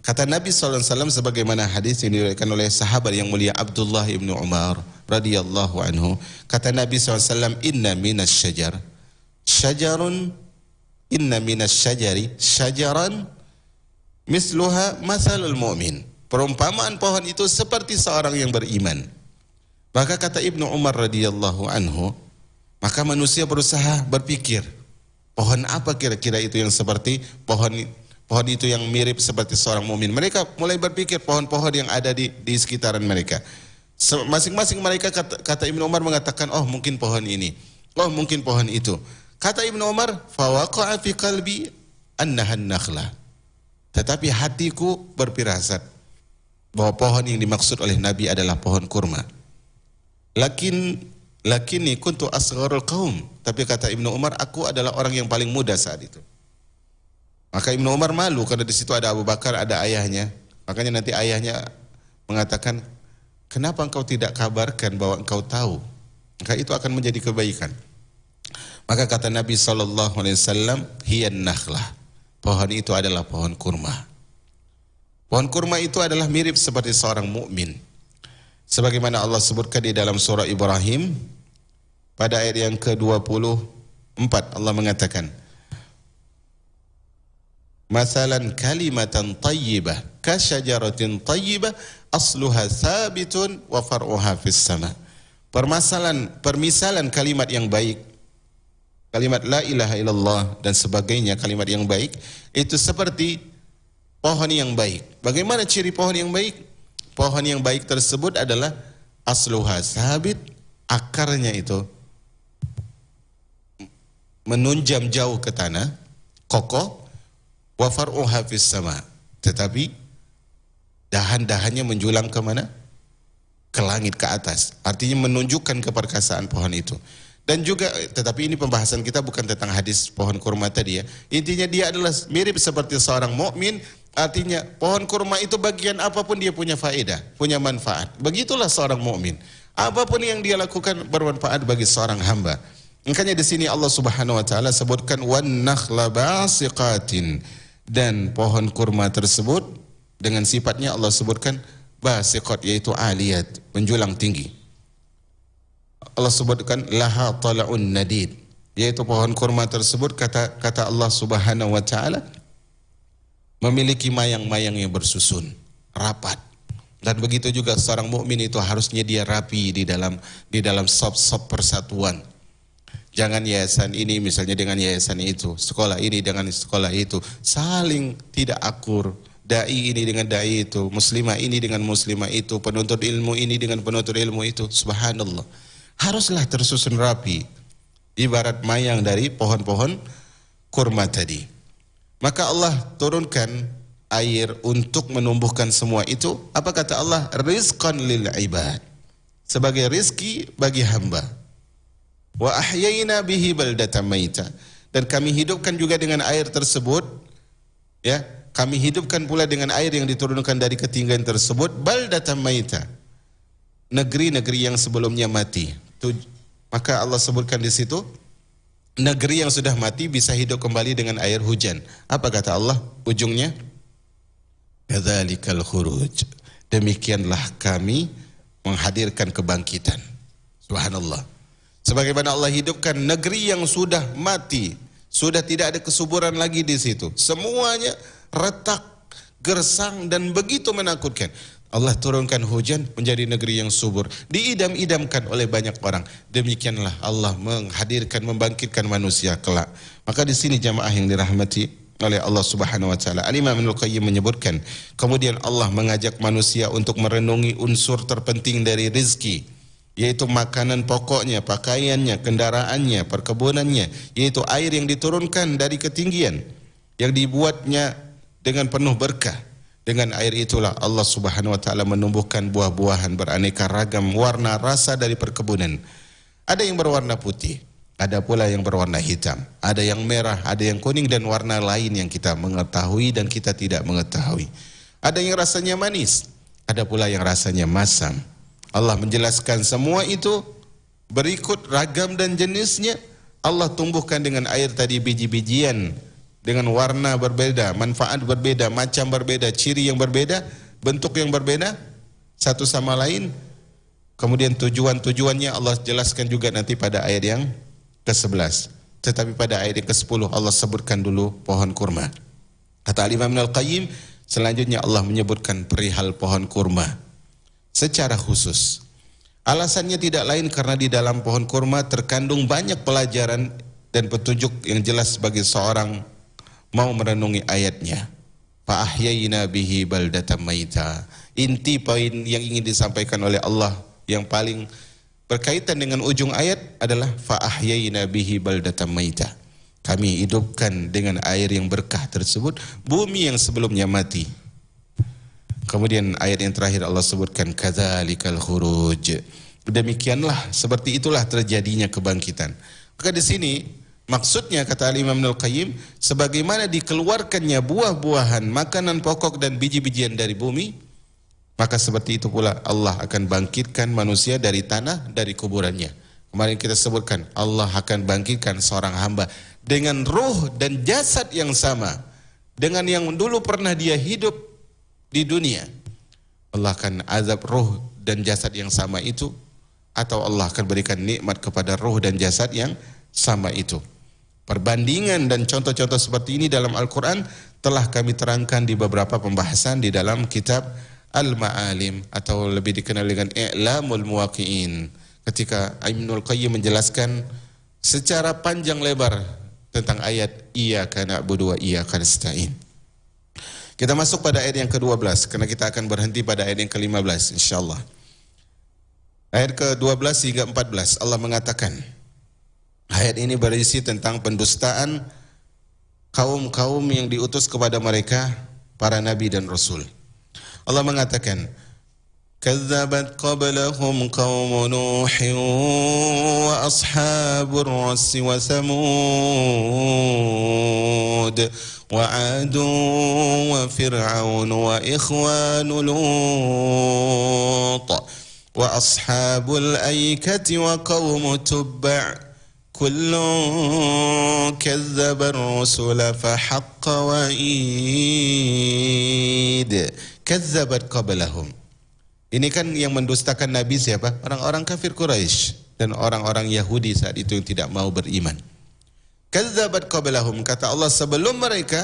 Kata Nabi SAW sebagaimana hadis yang diriwayatkan oleh sahabat yang mulia Abdullah ibnu Umar radhiyallahu anhu, kata Nabi SAW, inna minas syajar syajarun, inna minas syajari syajaran misluha masalul mu'min. Perumpamaan pohon itu seperti seorang yang beriman. Maka kata Ibnu Umar radhiyallahu anhu, maka manusia berusaha berpikir, pohon apa kira-kira itu yang seperti pohon itu yang mirip seperti seorang mukmin. Mereka mulai berpikir pohon-pohon yang ada di sekitaran mereka. Masing-masing mereka kata Ibnu Umar mengatakan, oh mungkin pohon ini, oh mungkin pohon itu. Kata Ibnu Umar, fawaqa'a fi qalbi annaha an-nakhlah. Tetapi hatiku berfirasat bahwa pohon yang dimaksud oleh Nabi adalah pohon kurma. Lakini kuntu asgharul qaum. Tapi kata Ibnu Umar, aku adalah orang yang paling muda saat itu. Maka Ibnu Umar malu karena di situ ada Abu Bakar, ada ayahnya. Makanya nanti ayahnya mengatakan, kenapa engkau tidak kabarkan bahwa engkau tahu? Maka itu akan menjadi kebaikan. Maka kata Nabi SAW, hiyan nakhlah. Pohon itu adalah pohon kurma. Pohon kurma itu adalah mirip seperti seorang mukmin. Sebagaimana Allah sebutkan di dalam surah Ibrahim, pada ayat yang ke-24, Allah mengatakan, Masalan kalimatan tayyibah, kasyajaratin tayyibah, asluha thabitun wa far'uha fis sama. Permisalan kalimat yang baik, kalimat la ilaha illallah dan sebagainya, kalimat yang baik itu seperti pohon yang baik. Bagaimana ciri pohon yang baik? Pohon yang baik tersebut adalah asluha sabit, akarnya itu menunjam jauh ke tanah, kokoh, wa far'uha fis sama. Tetapi dahan-dahannya menjulang ke mana? Ke langit, ke atas. Artinya menunjukkan keperkasaan pohon itu. Dan juga, tetapi ini pembahasan kita bukan tentang hadis pohon kurma tadi ya. Intinya dia adalah mirip seperti seorang mukmin. Artinya pohon kurma itu bagian apapun dia punya faedah, punya manfaat. Begitulah seorang mukmin. Apapun yang dia lakukan bermanfaat bagi seorang hamba. Makanya di sini Allah Subhanahu wa taala sebutkan wan nakhla basiqatin, dan pohon kurma tersebut dengan sifatnya Allah sebutkan basiqat, yaitu aliyat, menjulang tinggi. Allah sebutkan laha tala'un nadid, yaitu pohon kurma tersebut kata Allah Subhanahu wa taala memiliki mayang-mayang yang bersusun, rapat. Dan begitu juga seorang mukmin itu harusnya dia rapi di dalam sop-sop persatuan. Jangan yayasan ini misalnya dengan yayasan itu, sekolah ini dengan sekolah itu, saling tidak akur. Dai ini dengan dai itu, muslimah ini dengan muslimah itu, penuntut ilmu ini dengan penuntut ilmu itu. Subhanallah. Haruslah tersusun rapi, ibarat mayang dari pohon-pohon kurma tadi. Maka Allah turunkan air untuk menumbuhkan semua itu. Apa kata Allah? Rizqan lil ibad, sebagai rizki bagi hamba. Wa ahyayna bihi baldatan maita, dan kami hidupkan juga dengan air tersebut, ya, kami hidupkan pula dengan air yang diturunkan dari ketinggian tersebut baldatan maita, negeri-negeri yang sebelumnya mati. Maka Allah sebutkan di situ negeri yang sudah mati bisa hidup kembali dengan air hujan. Apa kata Allah ujungnya? Kadzalikal khuruj, demikianlah kami menghadirkan kebangkitan. Subhanallah. Sebagaimana Allah hidupkan negeri yang sudah mati, sudah tidak ada kesuburan lagi di situ, semuanya retak, gersang dan begitu menakutkan. Allah turunkan hujan menjadi negeri yang subur, diidam-idamkan oleh banyak orang. Demikianlah Allah menghadirkan, membangkitkan manusia kelak. Maka di sini jamaah yang dirahmati oleh Allah Subhanahu wa taala, Al-Imam Ibnu Qayyim menyebutkan, kemudian Allah mengajak manusia untuk merenungi unsur terpenting dari rezeki, yaitu makanan pokoknya, pakaiannya, kendaraannya, perkebunannya, yaitu air yang diturunkan dari ketinggian, yang dibuatnya dengan penuh berkah. Dengan air itulah Allah Subhanahu wa taala menumbuhkan buah-buahan beraneka ragam warna rasa dari perkebunan. Ada yang berwarna putih, ada pula yang berwarna hitam, ada yang merah, ada yang kuning dan warna lain yang kita mengetahui dan kita tidak mengetahui. Ada yang rasanya manis, ada pula yang rasanya masam. Allah menjelaskan semua itu berikut ragam dan jenisnya. Allah tumbuhkan dengan air tadi biji-bijian dengan warna berbeda, manfaat berbeda, macam berbeda, ciri yang berbeda, bentuk yang berbeda satu sama lain. Kemudian tujuannya Allah jelaskan juga nanti pada ayat yang ke-11. Tetapi pada ayat yang ke-10 Allah sebutkan dulu pohon kurma. Kata Al-Imam Al-Qayyim, selanjutnya Allah menyebutkan perihal pohon kurma secara khusus. Alasannya tidak lain karena di dalam pohon kurma terkandung banyak pelajaran dan petunjuk yang jelas bagi seorang mau merenungi ayatnya. Fa ahyayna bihi baldatan maita. Inti poin yang ingin disampaikan oleh Allah yang paling berkaitan dengan ujung ayat adalah fa ahyayna bihi baldatan maita. Kami hidupkan dengan air yang berkah tersebut bumi yang sebelumnya mati. Kemudian ayat yang terakhir Allah sebutkan kadzalikal khuruj. Demikianlah, seperti itulah terjadinya kebangkitan. Maka di sini maksudnya kata Imam Ibnul Qayyim, sebagaimana dikeluarkannya buah-buahan, makanan pokok dan biji-bijian dari bumi, maka seperti itu pula Allah akan bangkitkan manusia dari tanah, dari kuburannya. Kemarin kita sebutkan Allah akan bangkitkan seorang hamba dengan ruh dan jasad yang sama dengan yang dulu pernah dia hidup di dunia. Allah akan azab ruh dan jasad yang sama itu, atau Allah akan berikan nikmat kepada ruh dan jasad yang sama itu. Perbandingan dan contoh-contoh seperti ini dalam Al-Quran telah kami terangkan di beberapa pembahasan di dalam kitab Al-Ma'alim, atau lebih dikenal dengan I'lamul Muwaqqi'in, ketika Ibnul Qayyim menjelaskan secara panjang lebar tentang ayat Iyyaka na'budu wa iyyaka nasta'in. Kita masuk pada ayat yang ke-12 karena kita akan berhenti pada ayat yang ke-15 insyaallah. Ayat ke-12 hingga 14 Allah mengatakan, ayat ini berisi tentang pendustaan kaum-kaum yang diutus kepada mereka para nabi dan rasul. Allah mengatakan, kazzabat qablahum qaum Nuhin wa ashabur rass wa Samud wa 'adun wa Fir'aun wa ikhwanu Lut wa ashabul aikati wa qaum Tubba' kullun kazzaba ar-rusula fa haqqa wa'id. Kazzabat qablahum. Ini kan yang mendustakan Nabi siapa? Orang-orang kafir Quraisy dan orang-orang Yahudi saat itu yang tidak mau beriman. Kazzabat qablahum, kata Allah, sebelum mereka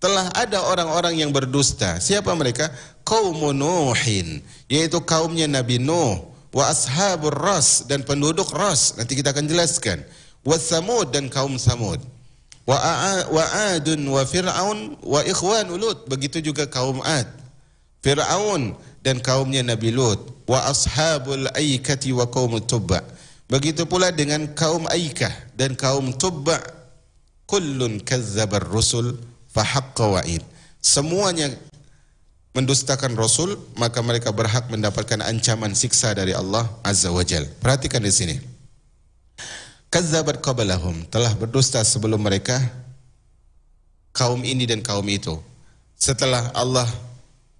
telah ada orang-orang yang berdusta. Siapa mereka? Qaum Nuhin, yaitu kaumnya Nabi Nuh, wa ashabur ras, dan penduduk Ras, nanti kita akan jelaskan, wa Samud, dan kaum Samud, wa Adun wa Fir'aun wa ikhwan Lut, begitu juga kaum Ad, Fir'aun dan kaumnya Nabi Lut, wa ashabul aikati wa kaum Tubba, begitu pula dengan kaum Aikah dan kaum Tubba. Kullun kazzabar rusul fa haqqa wa'id. Semuanya mendustakan Rasul, maka mereka berhak mendapatkan ancaman siksa dari Allah Azza wa Jal. Perhatikan di sini. Kazzabat qablahum, telah berdusta sebelum mereka kaum ini dan kaum itu. Setelah Allah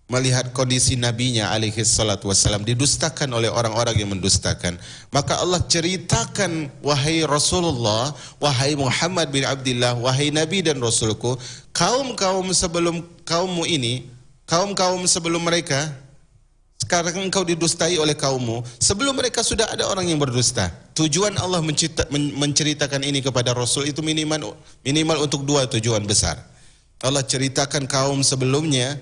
melihat kondisi nabinya alaihi salatu wassalam didustakan oleh orang-orang yang mendustakan, maka Allah ceritakan, wahai Rasulullah, wahai Muhammad bin Abdullah, wahai Nabi dan Rasulku, kaum-kaum sebelum kaummu ini, kaum-kaum sebelum mereka, sekarang engkau didustai oleh kaummu. Sebelum mereka sudah ada orang yang berdusta. Tujuan Allah menceritakan ini kepada Rasul itu minimal untuk dua tujuan besar. Allah ceritakan kaum sebelumnya,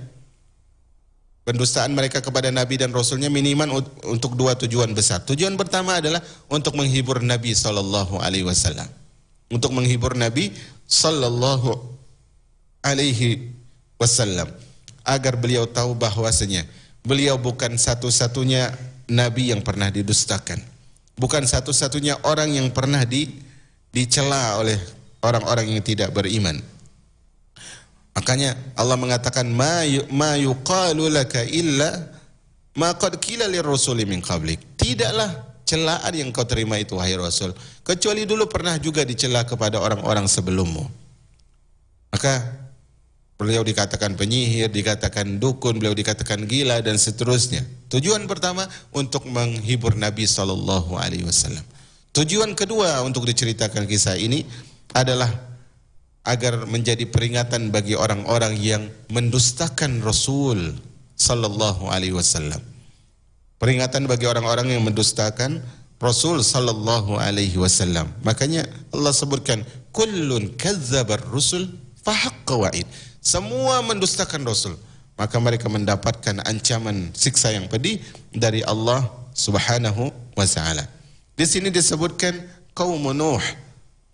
pendustaan mereka kepada Nabi dan Rasulnya minimal untuk dua tujuan besar. Tujuan pertama adalah untuk menghibur Nabi Sallallahu Alaihi Wasallam, untuk menghibur Nabi Sallallahu Alaihi Wasallam, agar beliau tahu bahwasanya beliau bukan satu-satunya Nabi yang pernah didustakan, bukan satu-satunya orang yang pernah dicela oleh orang-orang yang tidak beriman. Makanya Allah mengatakan ma yuqalu laka illa ma qad qila lirrusuli min qablik. Tidaklah celaan yang kau terima itu wahai Rasul, kecuali dulu pernah juga dicela kepada orang-orang sebelummu. Maka beliau dikatakan penyihir, dikatakan dukun, beliau dikatakan gila dan seterusnya. Tujuan pertama untuk menghibur Nabi sallallahu alaihi wasallam. Tujuan kedua untuk diceritakan kisah ini adalah agar menjadi peringatan bagi orang-orang yang mendustakan Rasul sallallahu alaihi wasallam. Peringatan bagi orang-orang yang mendustakan Rasul sallallahu alaihi wasallam. Makanya Allah sebutkan kullun kazzabar rusul fa haqqa wa'id. Semua mendustakan Rasul, maka mereka mendapatkan ancaman siksa yang pedih dari Allah Subhanahu wa taala. Di sini disebutkan kaum Nuh.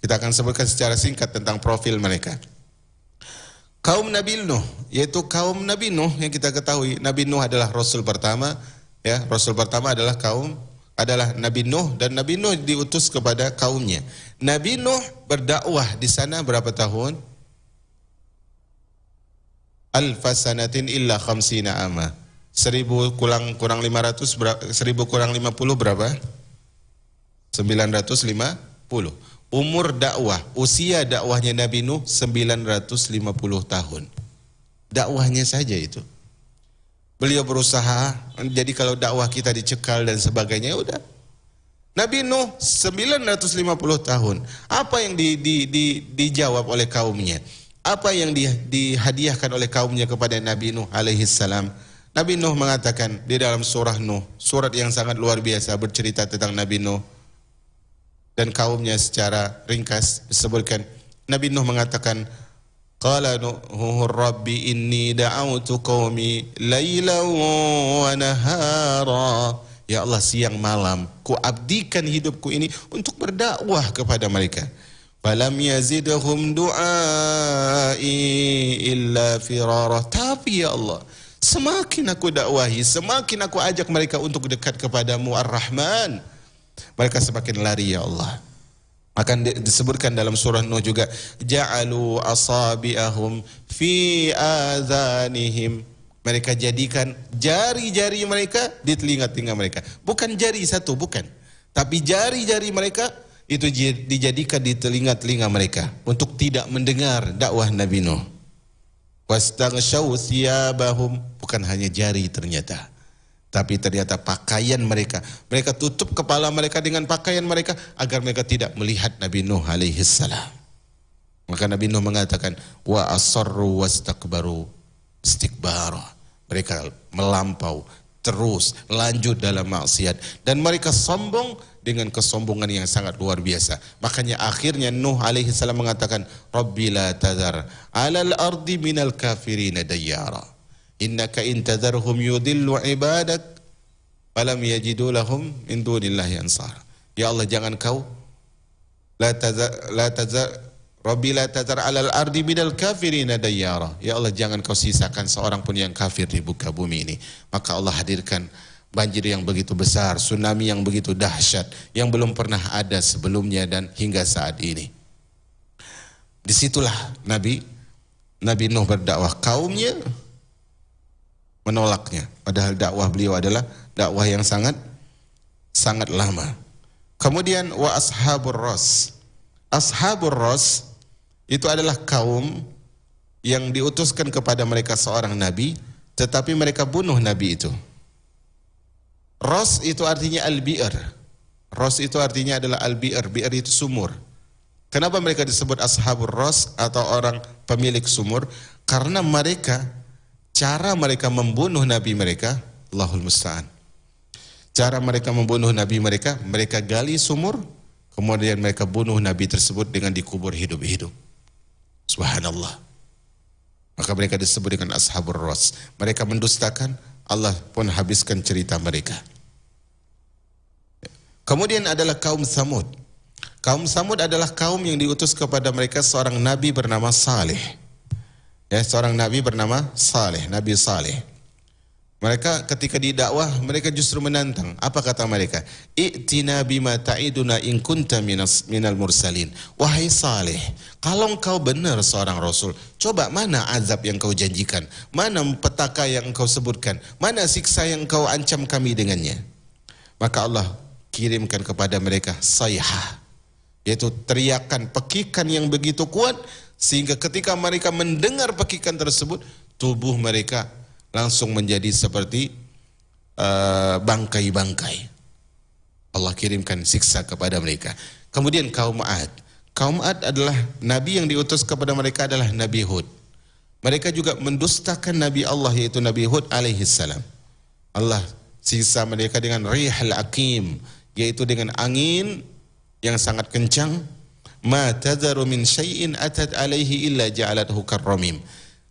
Kita akan sebutkan secara singkat tentang profil mereka. Kaum Nabi Nuh, yaitu kaum Nabi Nuh yang kita ketahui, Nabi Nuh adalah Rasul pertama, ya, Rasul pertama adalah adalah Nabi Nuh, dan Nabi Nuh diutus kepada kaumnya. Nabi Nuh berdakwah di sana berapa tahun? Alfasanatin illa khamsina ama. 1000 kurang 500, 1000 kurang 50 berapa? 950. Umur dakwah, usia dakwahnya Nabi Nuh 950 tahun. Dakwahnya saja itu. Beliau berusaha, jadi kalau dakwah kita dicekal dan sebagainya, udah. Nabi Nuh 950 tahun. Apa yang dijawab oleh kaumnya? Apa yang dihadiahkan oleh kaumnya kepada Nabi Nuh alaihi salam? Nabi Nuh mengatakan di dalam surah Nuh, surat yang sangat luar biasa bercerita tentang Nabi Nuh dan kaumnya secara ringkas disebutkan. Nabi Nuh mengatakan, qala Nuhu rabbi inni da'autu qaumi lailan wa nahara. Ya Allah, siang malam ku abdikan hidupku ini untuk berdakwah kepada mereka. Falam yazidhum du'ai illa firara. Tapi ya Allah, semakin aku dakwahi, semakin aku ajak mereka untuk dekat kepadamu Ar-Rahman, mereka semakin lari ya Allah. Akan disebutkan dalam surah Nuh juga, ja'alu asabi'ahum fi adhanihim. Mereka jadikan jari-jari mereka di telinga-telinga mereka. Bukan jari satu, bukan. Tapi jari-jari mereka itu dijadikan di telinga-telinga mereka untuk tidak mendengar dakwah Nabi Nuh. Wastaghshaw thiyabahum. Bukan hanya jari ternyata, tapi ternyata pakaian mereka. Mereka tutup kepala mereka dengan pakaian mereka agar mereka tidak melihat Nabi Nuh alaihi salam. Maka Nabi Nuh mengatakan, wa asarru wastakbaru istikbara. Mereka melampau, terus lanjut dalam maksiat, dan mereka sombong dengan kesombongan yang sangat luar biasa. Makanya akhirnya Nuh alaihi salam mengatakan, Rabbi la tadhar alal ardi minal kafirina dayyara. Innaka in tadharhum yudillu ibadak falam yajidu lahum min dunillahi ansar. Ya Allah, jangan kau la tazar Rabbi la tazar alal ardi minal kafirina dayyara. Ya Allah, jangan kau sisakan seorang pun yang kafir di muka bumi ini. Maka Allah hadirkan banjir yang begitu besar, tsunami yang begitu dahsyat, yang belum pernah ada sebelumnya dan hingga saat ini. Disitulah Nabi Nuh berdakwah, kaumnya menolaknya. Padahal dakwah beliau adalah dakwah yang sangat lama. Kemudian wa ashabur ras. Ashabur ras itu adalah kaum yang diutuskan kepada mereka seorang nabi, tetapi mereka bunuh nabi itu. Ras itu artinya al-bi'r. Ras itu artinya adalah al-bi'r. Bi'r itu sumur. Kenapa mereka disebut ashabur ras atau orang pemilik sumur? Karena cara mereka membunuh nabi mereka, Allahul Musta'an. Cara mereka membunuh nabi mereka gali sumur, kemudian mereka bunuh nabi tersebut dengan dikubur hidup-hidup. Subhanallah. Maka mereka disebut dengan ashabur ras. Mereka mendustakan, Allah pun habiskan cerita mereka. Kemudian adalah kaum Samud. Kaum Samud adalah kaum yang diutus kepada mereka seorang nabi bernama Saleh. Ya, seorang nabi bernama Saleh, Nabi Saleh. Mereka ketika didakwah, mereka justru menantang. Apa kata mereka? I'tina bima ta'iduna in kunta minal mursalin. Wahai Saleh, kalau engkau benar seorang rasul, coba mana azab yang kau janjikan? Mana petaka yang engkau sebutkan? Mana siksa yang engkau ancam kami dengannya? Maka Allah kirimkan kepada mereka sayhah, yaitu teriakan, pekikan yang begitu kuat, sehingga ketika mereka mendengar pekikan tersebut, tubuh mereka langsung menjadi seperti bangkai-bangkai. Allah kirimkan siksa kepada mereka. Kemudian kaum Ad. Kaum Ad adalah nabi yang diutus kepada mereka adalah Nabi Hud. Mereka juga mendustakan Nabi Allah, yaitu Nabi Hud alaihi salam. Allah siksa mereka dengan rihal aqim, yaitu dengan angin yang sangat kencang. Ma tadharu min syai'in atat alaihi illa ja'alathu karramim.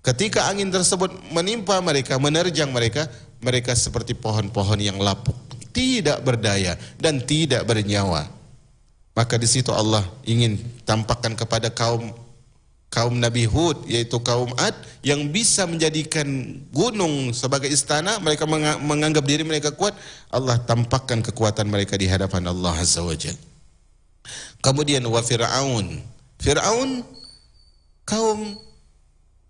Ketika angin tersebut menimpa mereka, menerjang mereka, mereka seperti pohon-pohon yang lapuk, tidak berdaya dan tidak bernyawa. Maka di situ Allah ingin tampakkan kepada kaum kaum Nabi Hud, yaitu kaum Ad, yang bisa menjadikan gunung sebagai istana. Mereka menganggap diri mereka kuat. Allah tampakkan kekuatan mereka di hadapan Allah Azza wa Jalla. Kemudian wa Fir'aun. Fir'aun,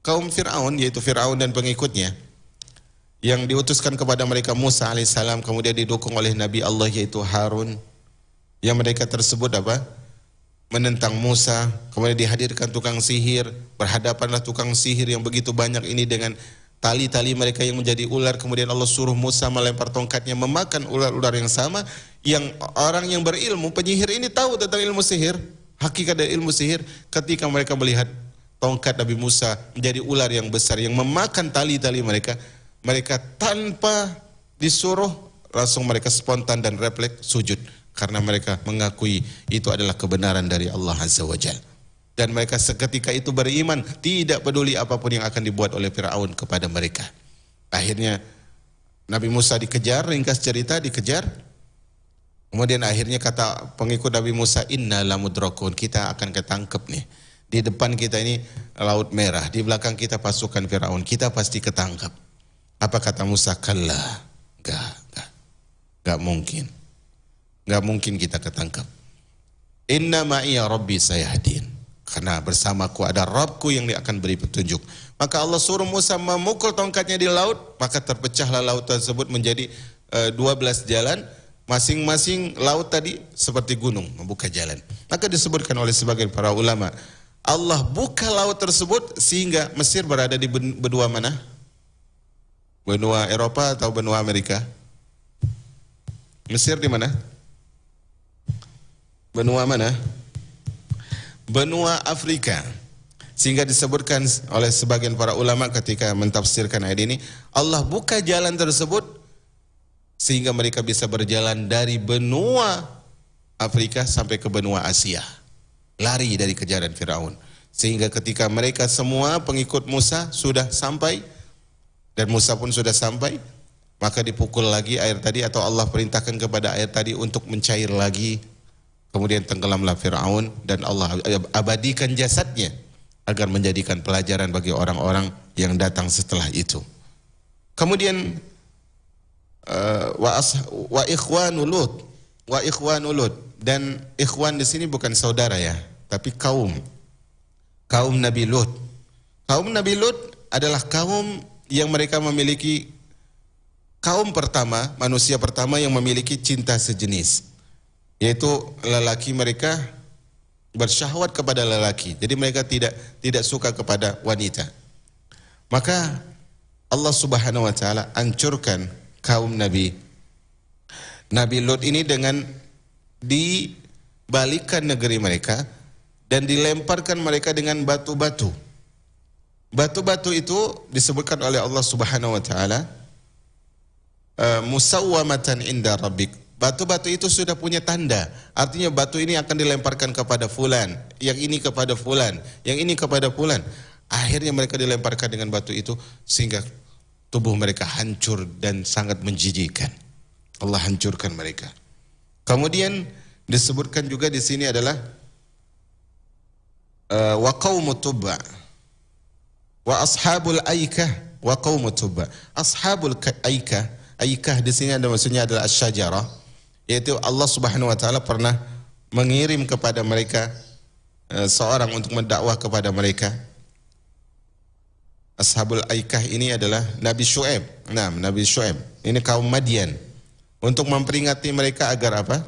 kaum Fir'aun, yaitu Fir'aun dan pengikutnya, yang diutuskan kepada mereka Musa alaihissalam, kemudian didukung oleh Nabi Allah yaitu Harun, yang mereka tersebut apa? Menentang Musa. Kemudian dihadirkan tukang sihir, berhadapanlah tukang sihir yang begitu banyak ini dengan tali-tali mereka yang menjadi ular. Kemudian Allah suruh Musa melempar tongkatnya memakan ular-ular yang sama. Yang orang yang berilmu, penyihir ini tahu tentang ilmu sihir, hakikat dari ilmu sihir. Ketika mereka melihat tongkat Nabi Musa menjadi ular yang besar yang memakan tali-tali mereka, mereka tanpa disuruh langsung mereka spontan dan refleks sujud, karena mereka mengakui itu adalah kebenaran dari Allah Azza wa Jalla. Dan mereka seketika itu beriman, tidak peduli apapun yang akan dibuat oleh Fir'aun kepada mereka. Akhirnya Nabi Musa dikejar, ringkas cerita dikejar. Kemudian akhirnya kata pengikut Nabi Musa, inna lamudrakun, kita akan ketangkep nih. Di depan kita ini Laut Merah, di belakang kita pasukan Fir'aun, kita pasti ketangkap. Apa kata Musa? Kalla, enggak mungkin. Enggak mungkin kita ketangkap. Inna ma'iya rabbi sayahdin. Karena bersamaku ada Rabbku yang akan beri petunjuk. Maka Allah suruh Musa memukul tongkatnya di laut, maka terpecahlah laut tersebut menjadi 12 jalan. Masing-masing laut tadi seperti gunung membuka jalan. Maka disebutkan oleh sebagian para ulama, Allah buka laut tersebut sehingga Mesir berada di benua mana? Benua Eropa atau benua Amerika? Mesir di mana? Benua mana? Benua Afrika. Sehingga disebutkan oleh sebagian para ulama ketika mentafsirkan ayat ini, Allah buka jalan tersebut sehingga mereka bisa berjalan dari benua Afrika sampai ke benua Asia. Lari dari kejaran Firaun. Sehingga ketika mereka semua pengikut Musa sudah sampai, dan Musa pun sudah sampai, maka dipukul lagi air tadi, atau Allah perintahkan kepada air tadi untuk mencair lagi. Kemudian tenggelamlah Firaun, dan Allah abadikan jasadnya agar menjadikan pelajaran bagi orang-orang yang datang setelah itu. Kemudian wa ikhwanu Lut, dan ikhwan di sini bukan saudara ya, tapi kaum Nabi Lut. Kaum Nabi Lut adalah kaum yang mereka memiliki, kaum pertama, manusia pertama yang memiliki cinta sejenis, yaitu lelaki mereka bersyahwat kepada lelaki. Jadi mereka tidak suka kepada wanita. Maka Allah Subhanahu wa taala hancurkan kaum Nabi Lut ini dengan dibalikkan negeri mereka dan dilemparkan mereka dengan batu-batu. Batu-batu itu disebutkan oleh Allah Subhanahu wa taala musawwamatan inda rabbik. Batu-batu itu sudah punya tanda. Artinya batu ini akan dilemparkan kepada fulan, yang ini kepada fulan, yang ini kepada fulan. Akhirnya mereka dilemparkan dengan batu itu sehingga tubuh mereka hancur dan sangat menjijikkan. Allah hancurkan mereka. Kemudian disebutkan juga di sini adalah wa qaumut Tubba wa ashabul aikah wa qaumut Tubba. Ashabul aikah di sini ada maksudnya adalah asy-syajarah, yaitu Allah Subhanahu wa taala pernah mengirim kepada mereka seorang untuk mendakwah kepada mereka. Ashabul Aikah ini adalah Nabi Syuaib. Nah, Nabi Syuaib ini kaum Madian, untuk memperingati mereka agar apa?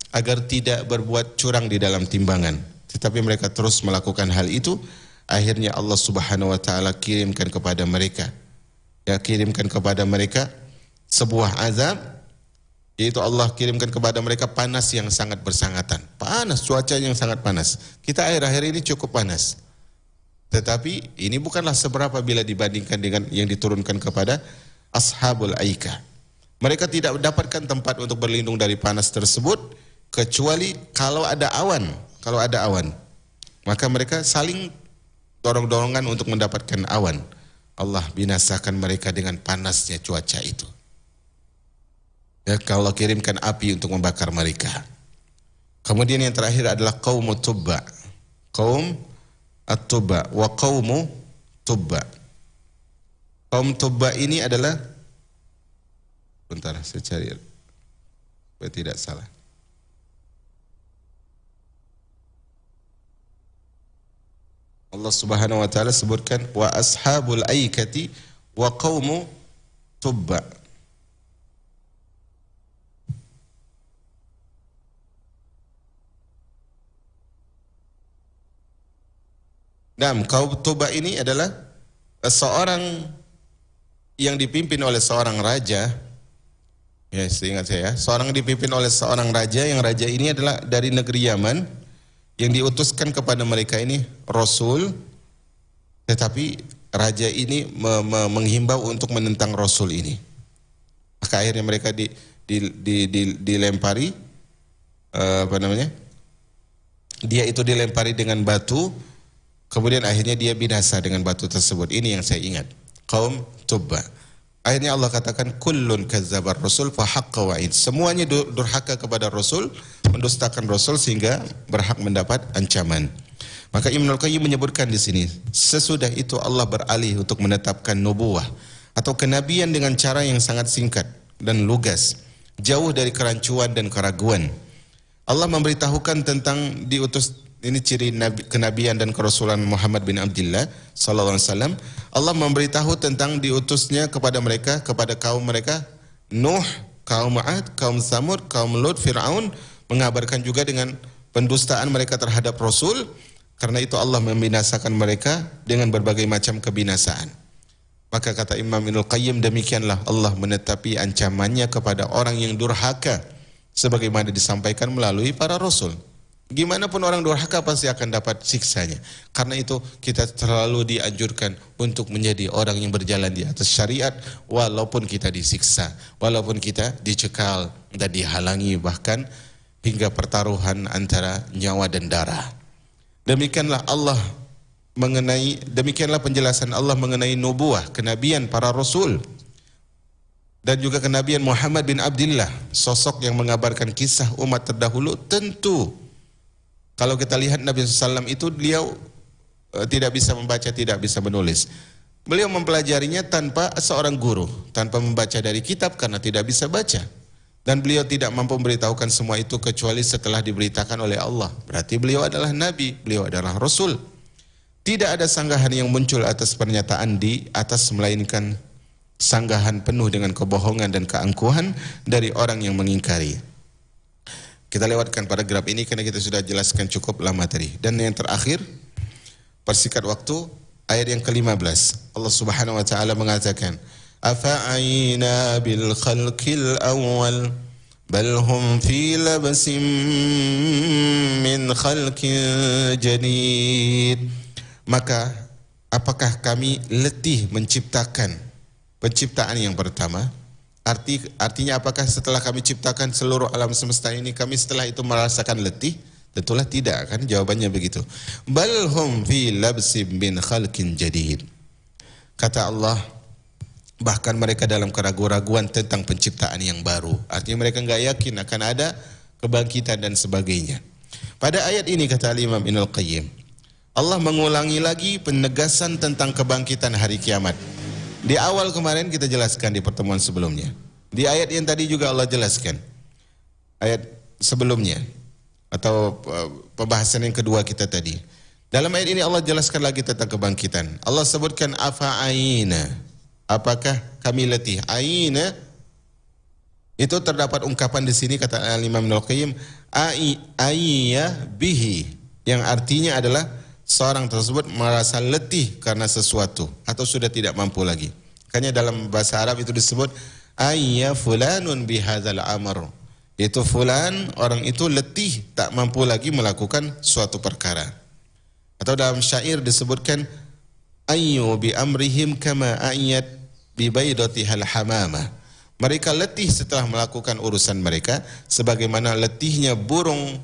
Agar tidak berbuat curang di dalam timbangan. Tetapi mereka terus melakukan hal itu. Akhirnya Allah Subhanahu wa taala kirimkan kepada mereka, sebuah azab, yaitu Allah kirimkan kepada mereka panas yang sangat bersangatan. Panas, cuaca yang sangat panas. Kita akhir-akhir ini cukup panas. Tetapi ini bukanlah seberapa bila dibandingkan dengan yang diturunkan kepada Ashabul Aikah. Mereka tidak mendapatkan tempat untuk berlindung dari panas tersebut kecuali kalau ada awan. Kalau ada awan, maka mereka saling dorong-dorongan untuk mendapatkan awan. Allah binasakan mereka dengan panasnya cuaca itu. Ya, kalau kirimkan api untuk membakar mereka. Kemudian yang terakhir adalah kaum Tubba. Kaum at-Tubba wa qaumu Tubba. Kaum Tubba ini adalah, bentar saya cari supaya tidak salah. Allah Subhanahu wa taala sebutkan wa ashabul aikati wa qaumu Tubba. Nah, kaum Tubba ini adalah seorang yang dipimpin oleh seorang raja. Ya, seingat saya, seorang dipimpin oleh seorang raja, yang raja ini adalah dari negeri Yaman, yang diutuskan kepada mereka ini Rasul, tetapi raja ini menghimbau untuk menentang Rasul ini. Maka akhirnya mereka dilempari, dia itu dilempari dengan batu, kemudian akhirnya dia binasa dengan batu tersebut. Ini yang saya ingat, kaum Tubba. Akhirnya Allah katakan kullun kazzabar rasul fa haqqa wa'id. Semuanya durhaka kepada Rasul, mendustakan Rasul sehingga berhak mendapat ancaman. Maka Ibnul Qayyim menyebutkan di sini, sesudah itu Allah beralih untuk menetapkan nubuwah atau kenabian dengan cara yang sangat singkat dan lugas, jauh dari kerancuan dan keraguan. Allah memberitahukan tentang diutus, ini ciri kenabian dan kerasulan Muhammad bin Abdullah sallallahu alaihi wasallam. Allah memberitahu tentang diutusnya kepada mereka, kepada kaum mereka, Nuh, kaum Ad, kaum Samud, kaum Lut, Fir'aun, mengabarkan juga dengan pendustaan mereka terhadap Rasul. Karena itu Allah membinasakan mereka dengan berbagai macam kebinasaan. Maka kata Imam Ibnul Qayyim, demikianlah Allah menetapi ancamannya kepada orang yang durhaka, sebagaimana disampaikan melalui para Rasul. Gimana pun orang durhaka pasti akan dapat siksanya. Karena itu kita selalu dianjurkan untuk menjadi orang yang berjalan di atas syariat, walaupun kita disiksa, walaupun kita dicekal dan dihalangi, bahkan hingga pertaruhan antara nyawa dan darah. Demikianlah penjelasan Allah mengenai nubuah, kenabian para Rasul, dan juga kenabian Muhammad bin Abdullah, sosok yang mengabarkan kisah umat terdahulu. Tentu kalau kita lihat Nabi SAW itu, beliau tidak bisa membaca, tidak bisa menulis. Beliau mempelajarinya tanpa seorang guru, tanpa membaca dari kitab karena tidak bisa baca. Dan beliau tidak mampu memberitahukan semua itu kecuali setelah diberitakan oleh Allah. Berarti beliau adalah Nabi, beliau adalah Rasul. Tidak ada sanggahan yang muncul atas pernyataan di atas, melainkan sanggahan penuh dengan kebohongan dan keangkuhan dari orang yang mengingkari. Kita lewatkan paragraf ini karena kita sudah jelaskan cukup lama tadi. Dan yang terakhir, persingkat waktu, ayat yang ke-15. Allah Subhanahu wa taala mengatakan, "Afa'ayna bil khalqil awwal bal hum fi labsin min khalqin jadid." Maka apakah kami letih menciptakan penciptaan yang pertama? Artinya apakah setelah kami ciptakan seluruh alam semesta ini, kami setelah itu merasakan letih? Tentulah tidak, kan jawabannya begitu. Bal hum fi labsim min khalqin jadid. Kata Allah, bahkan mereka dalam keraguan-raguan tentang penciptaan yang baru. Artinya mereka enggak yakin akan ada kebangkitan dan sebagainya. Pada ayat ini kata Imam Ibnul Qayyim, Allah mengulangi lagi penegasan tentang kebangkitan hari kiamat. Di awal kemarin kita jelaskan di pertemuan sebelumnya. Di ayat yang tadi juga Allah jelaskan. Ayat sebelumnya atau pembahasan yang kedua kita tadi. Dalam ayat ini Allah jelaskan lagi tentang kebangkitan. Allah sebutkan afa'aina. Apakah kami letih? Aina itu terdapat ungkapan di sini kata Imam Ibnul Qayyim, aiya bihi, yang artinya adalah seorang tersebut merasa letih karena sesuatu atau sudah tidak mampu lagi. Makanya dalam bahasa Arab itu disebut ayya fulanun bihadzal amr. Itu fulan, orang itu letih, tak mampu lagi melakukan suatu perkara. Atau dalam syair disebutkan ayyu bi amrihim kama ayat bi baidatihal hamamah. Mereka letih setelah melakukan urusan mereka sebagaimana letihnya burung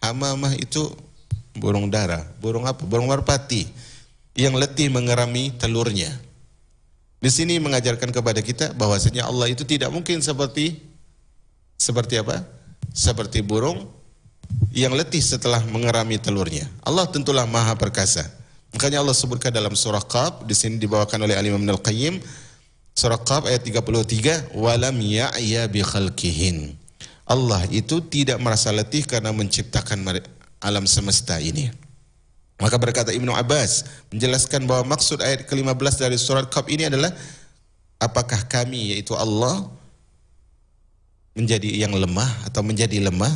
hamamah itu. Burung dara, burung apa? Burung merpati yang letih mengerami telurnya. Di sini mengajarkan kepada kita bahwasanya Allah itu tidak mungkin seperti apa? Seperti burung yang letih setelah mengerami telurnya. Allah tentulah maha perkasa. Makanya Allah sebutkan dalam surah Qaf, di sini dibawakan oleh Al-Imam Ibnul Qayyim, surah Qaf ayat 33, walam ya'ya bi khalqihin. Allah itu tidak merasa letih karena menciptakan alam semesta ini. Maka berkata Ibnu Abbas menjelaskan bahwa maksud ayat ke-15 dari surat Qaf ini adalah apakah kami, yaitu Allah, menjadi yang lemah atau menjadi lemah?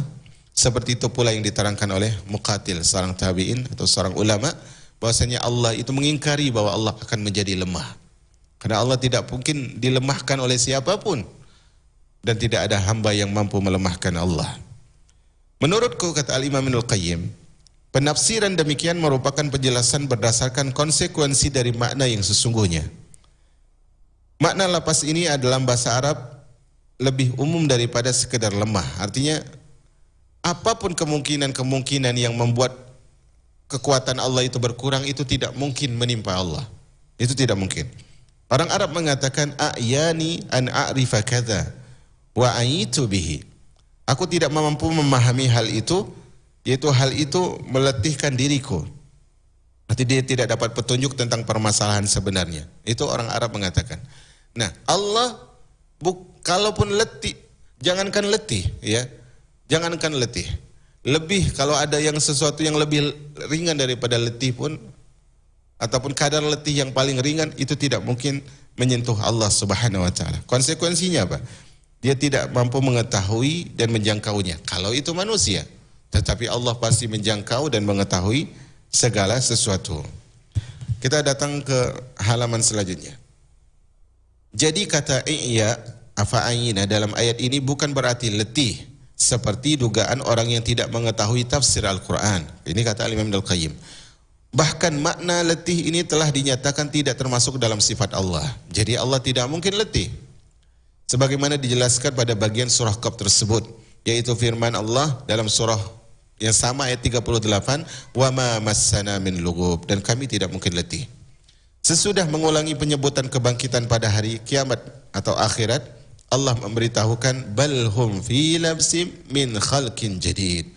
Seperti itu pula yang diterangkan oleh Muqatil, seorang tabi'in atau seorang ulama, bahwasanya Allah itu mengingkari bahwa Allah akan menjadi lemah. Karena Allah tidak mungkin dilemahkan oleh siapapun dan tidak ada hamba yang mampu melemahkan Allah. Menurutku, kata Al-Imam Ibnul Qayyim, penafsiran demikian merupakan penjelasan berdasarkan konsekuensi dari makna yang sesungguhnya. Makna lafaz ini adalah bahasa Arab lebih umum daripada sekedar lemah. Artinya apapun kemungkinan-kemungkinan yang membuat kekuatan Allah itu berkurang, itu tidak mungkin menimpa Allah. Itu tidak mungkin. Orang Arab mengatakan a'yani an a'rifa kadza wa aitu bihi. Aku tidak mampu memahami hal itu, yaitu hal itu meletihkan diriku. Berarti dia tidak dapat petunjuk tentang permasalahan sebenarnya. Itu orang Arab mengatakan. Nah, Allah kalaupun letih, jangankan letih ya. Jangankan letih. Lebih kalau ada yang sesuatu yang lebih ringan daripada letih pun, ataupun kadar letih yang paling ringan, itu tidak mungkin menyentuh Allah Subhanahu wa taala. Konsekuensinya apa? Dia tidak mampu mengetahui dan menjangkaunya. Kalau itu manusia, tetapi Allah pasti menjangkau dan mengetahui segala sesuatu. Kita datang ke halaman selanjutnya. Jadi kata iya afa'ayina dalam ayat ini bukan berarti letih seperti dugaan orang yang tidak mengetahui tafsir Al-Quran. Ini kata Al-Imam Ibnul Qayyim. Bahkan makna letih ini telah dinyatakan tidak termasuk dalam sifat Allah. Jadi Allah tidak mungkin letih. Sebagaimana dijelaskan pada bagian surah Qaf tersebut, yaitu firman Allah dalam surah yang sama ayat 38, wa ma massana min lughub, dan kami tidak mungkin letih. Sesudah mengulangi penyebutan kebangkitan pada hari kiamat atau akhirat, Allah memberitahukan balhum fi labsim min khalqin jadid.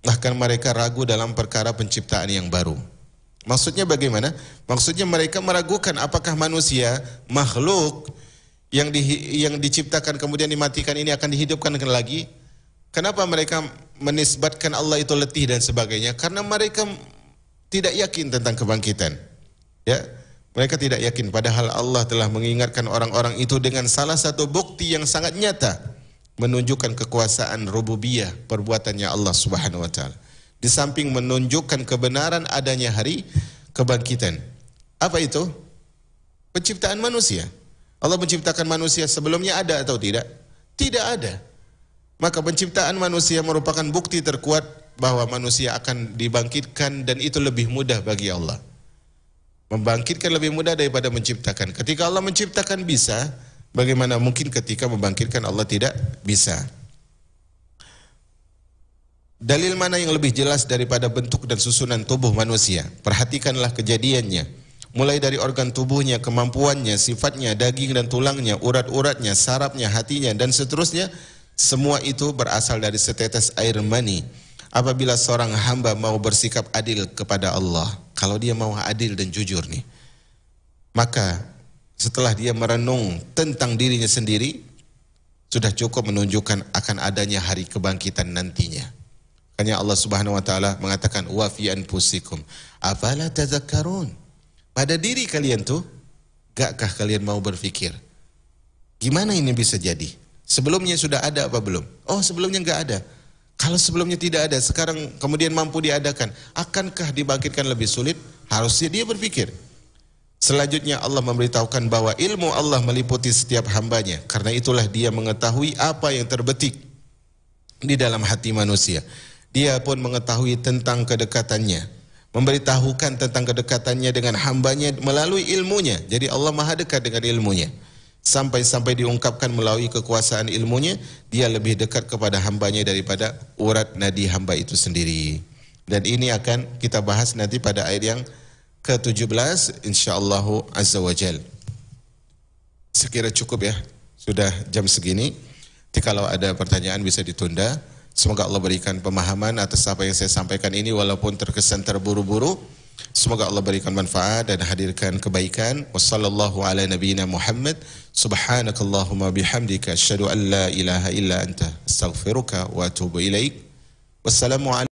Bahkan mereka ragu dalam perkara penciptaan yang baru. Maksudnya bagaimana? Maksudnya mereka meragukan apakah manusia, makhluk yang diciptakan kemudian dimatikan ini akan dihidupkan lagi. Kenapa mereka menisbatkan Allah itu letih dan sebagainya? Karena mereka tidak yakin tentang kebangkitan. Ya, mereka tidak yakin, padahal Allah telah mengingatkan orang-orang itu dengan salah satu bukti yang sangat nyata menunjukkan kekuasaan rububiyah perbuatannya Allah Subhanahu wa taala. Di samping menunjukkan kebenaran adanya hari kebangkitan. Apa itu? Penciptaan manusia. Allah menciptakan manusia sebelumnya ada atau tidak? Tidak ada. Maka penciptaan manusia merupakan bukti terkuat bahwa manusia akan dibangkitkan, dan itu lebih mudah bagi Allah. Membangkitkan lebih mudah daripada menciptakan. Ketika Allah menciptakan bisa, bagaimana mungkin ketika membangkitkan Allah tidak bisa? Dalil mana yang lebih jelas daripada bentuk dan susunan tubuh manusia? Perhatikanlah kejadiannya. Mulai dari organ tubuhnya, kemampuannya, sifatnya, daging dan tulangnya, urat-uratnya, sarafnya, hatinya, dan seterusnya. Semua itu berasal dari setetes air mani. Apabila seorang hamba mau bersikap adil kepada Allah, kalau dia mau adil dan jujur nih, maka setelah dia merenung tentang dirinya sendiri, sudah cukup menunjukkan akan adanya hari kebangkitan nantinya. Makanya Allah Subhanahu wa taala mengatakan wa fi anfusikum afala tadhakkarun. Pada diri kalian tuh, gakkah kalian mau berpikir? Gimana ini bisa jadi? Sebelumnya sudah ada apa belum? Oh, sebelumnya enggak ada. Kalau sebelumnya tidak ada, sekarang kemudian mampu diadakan, akankah dibangkitkan lebih sulit? Harusnya dia berpikir. Selanjutnya Allah memberitahukan bahwa ilmu Allah meliputi setiap hambanya. Karena itulah dia mengetahui apa yang terbetik di dalam hati manusia. Dia pun mengetahui tentang kedekatannya, memberitahukan tentang kedekatannya dengan hambanya melalui ilmunya. Jadi Allah maha dekat dengan ilmunya. Sampai-sampai diungkapkan melalui kekuasaan ilmunya, dia lebih dekat kepada hambanya daripada urat nadi hamba itu sendiri. Dan ini akan kita bahas nanti pada ayat yang ke-17 insyaallah azza wa jal. Sekira cukup ya, sudah jam segini. Jadi kalau ada pertanyaan bisa ditunda. Semoga Allah berikan pemahaman atas apa yang saya sampaikan ini, walaupun terkesan terburu-buru. Semoga Allah berikan manfaat dan hadirkan kebaikan. Wassallallahu ala nabiyyina Muhammad. Subhanakallahumma bihamdika asyhadu an la ilaha illa anta astaghfiruka wa atubu ilaik. Wassalamu alaikum.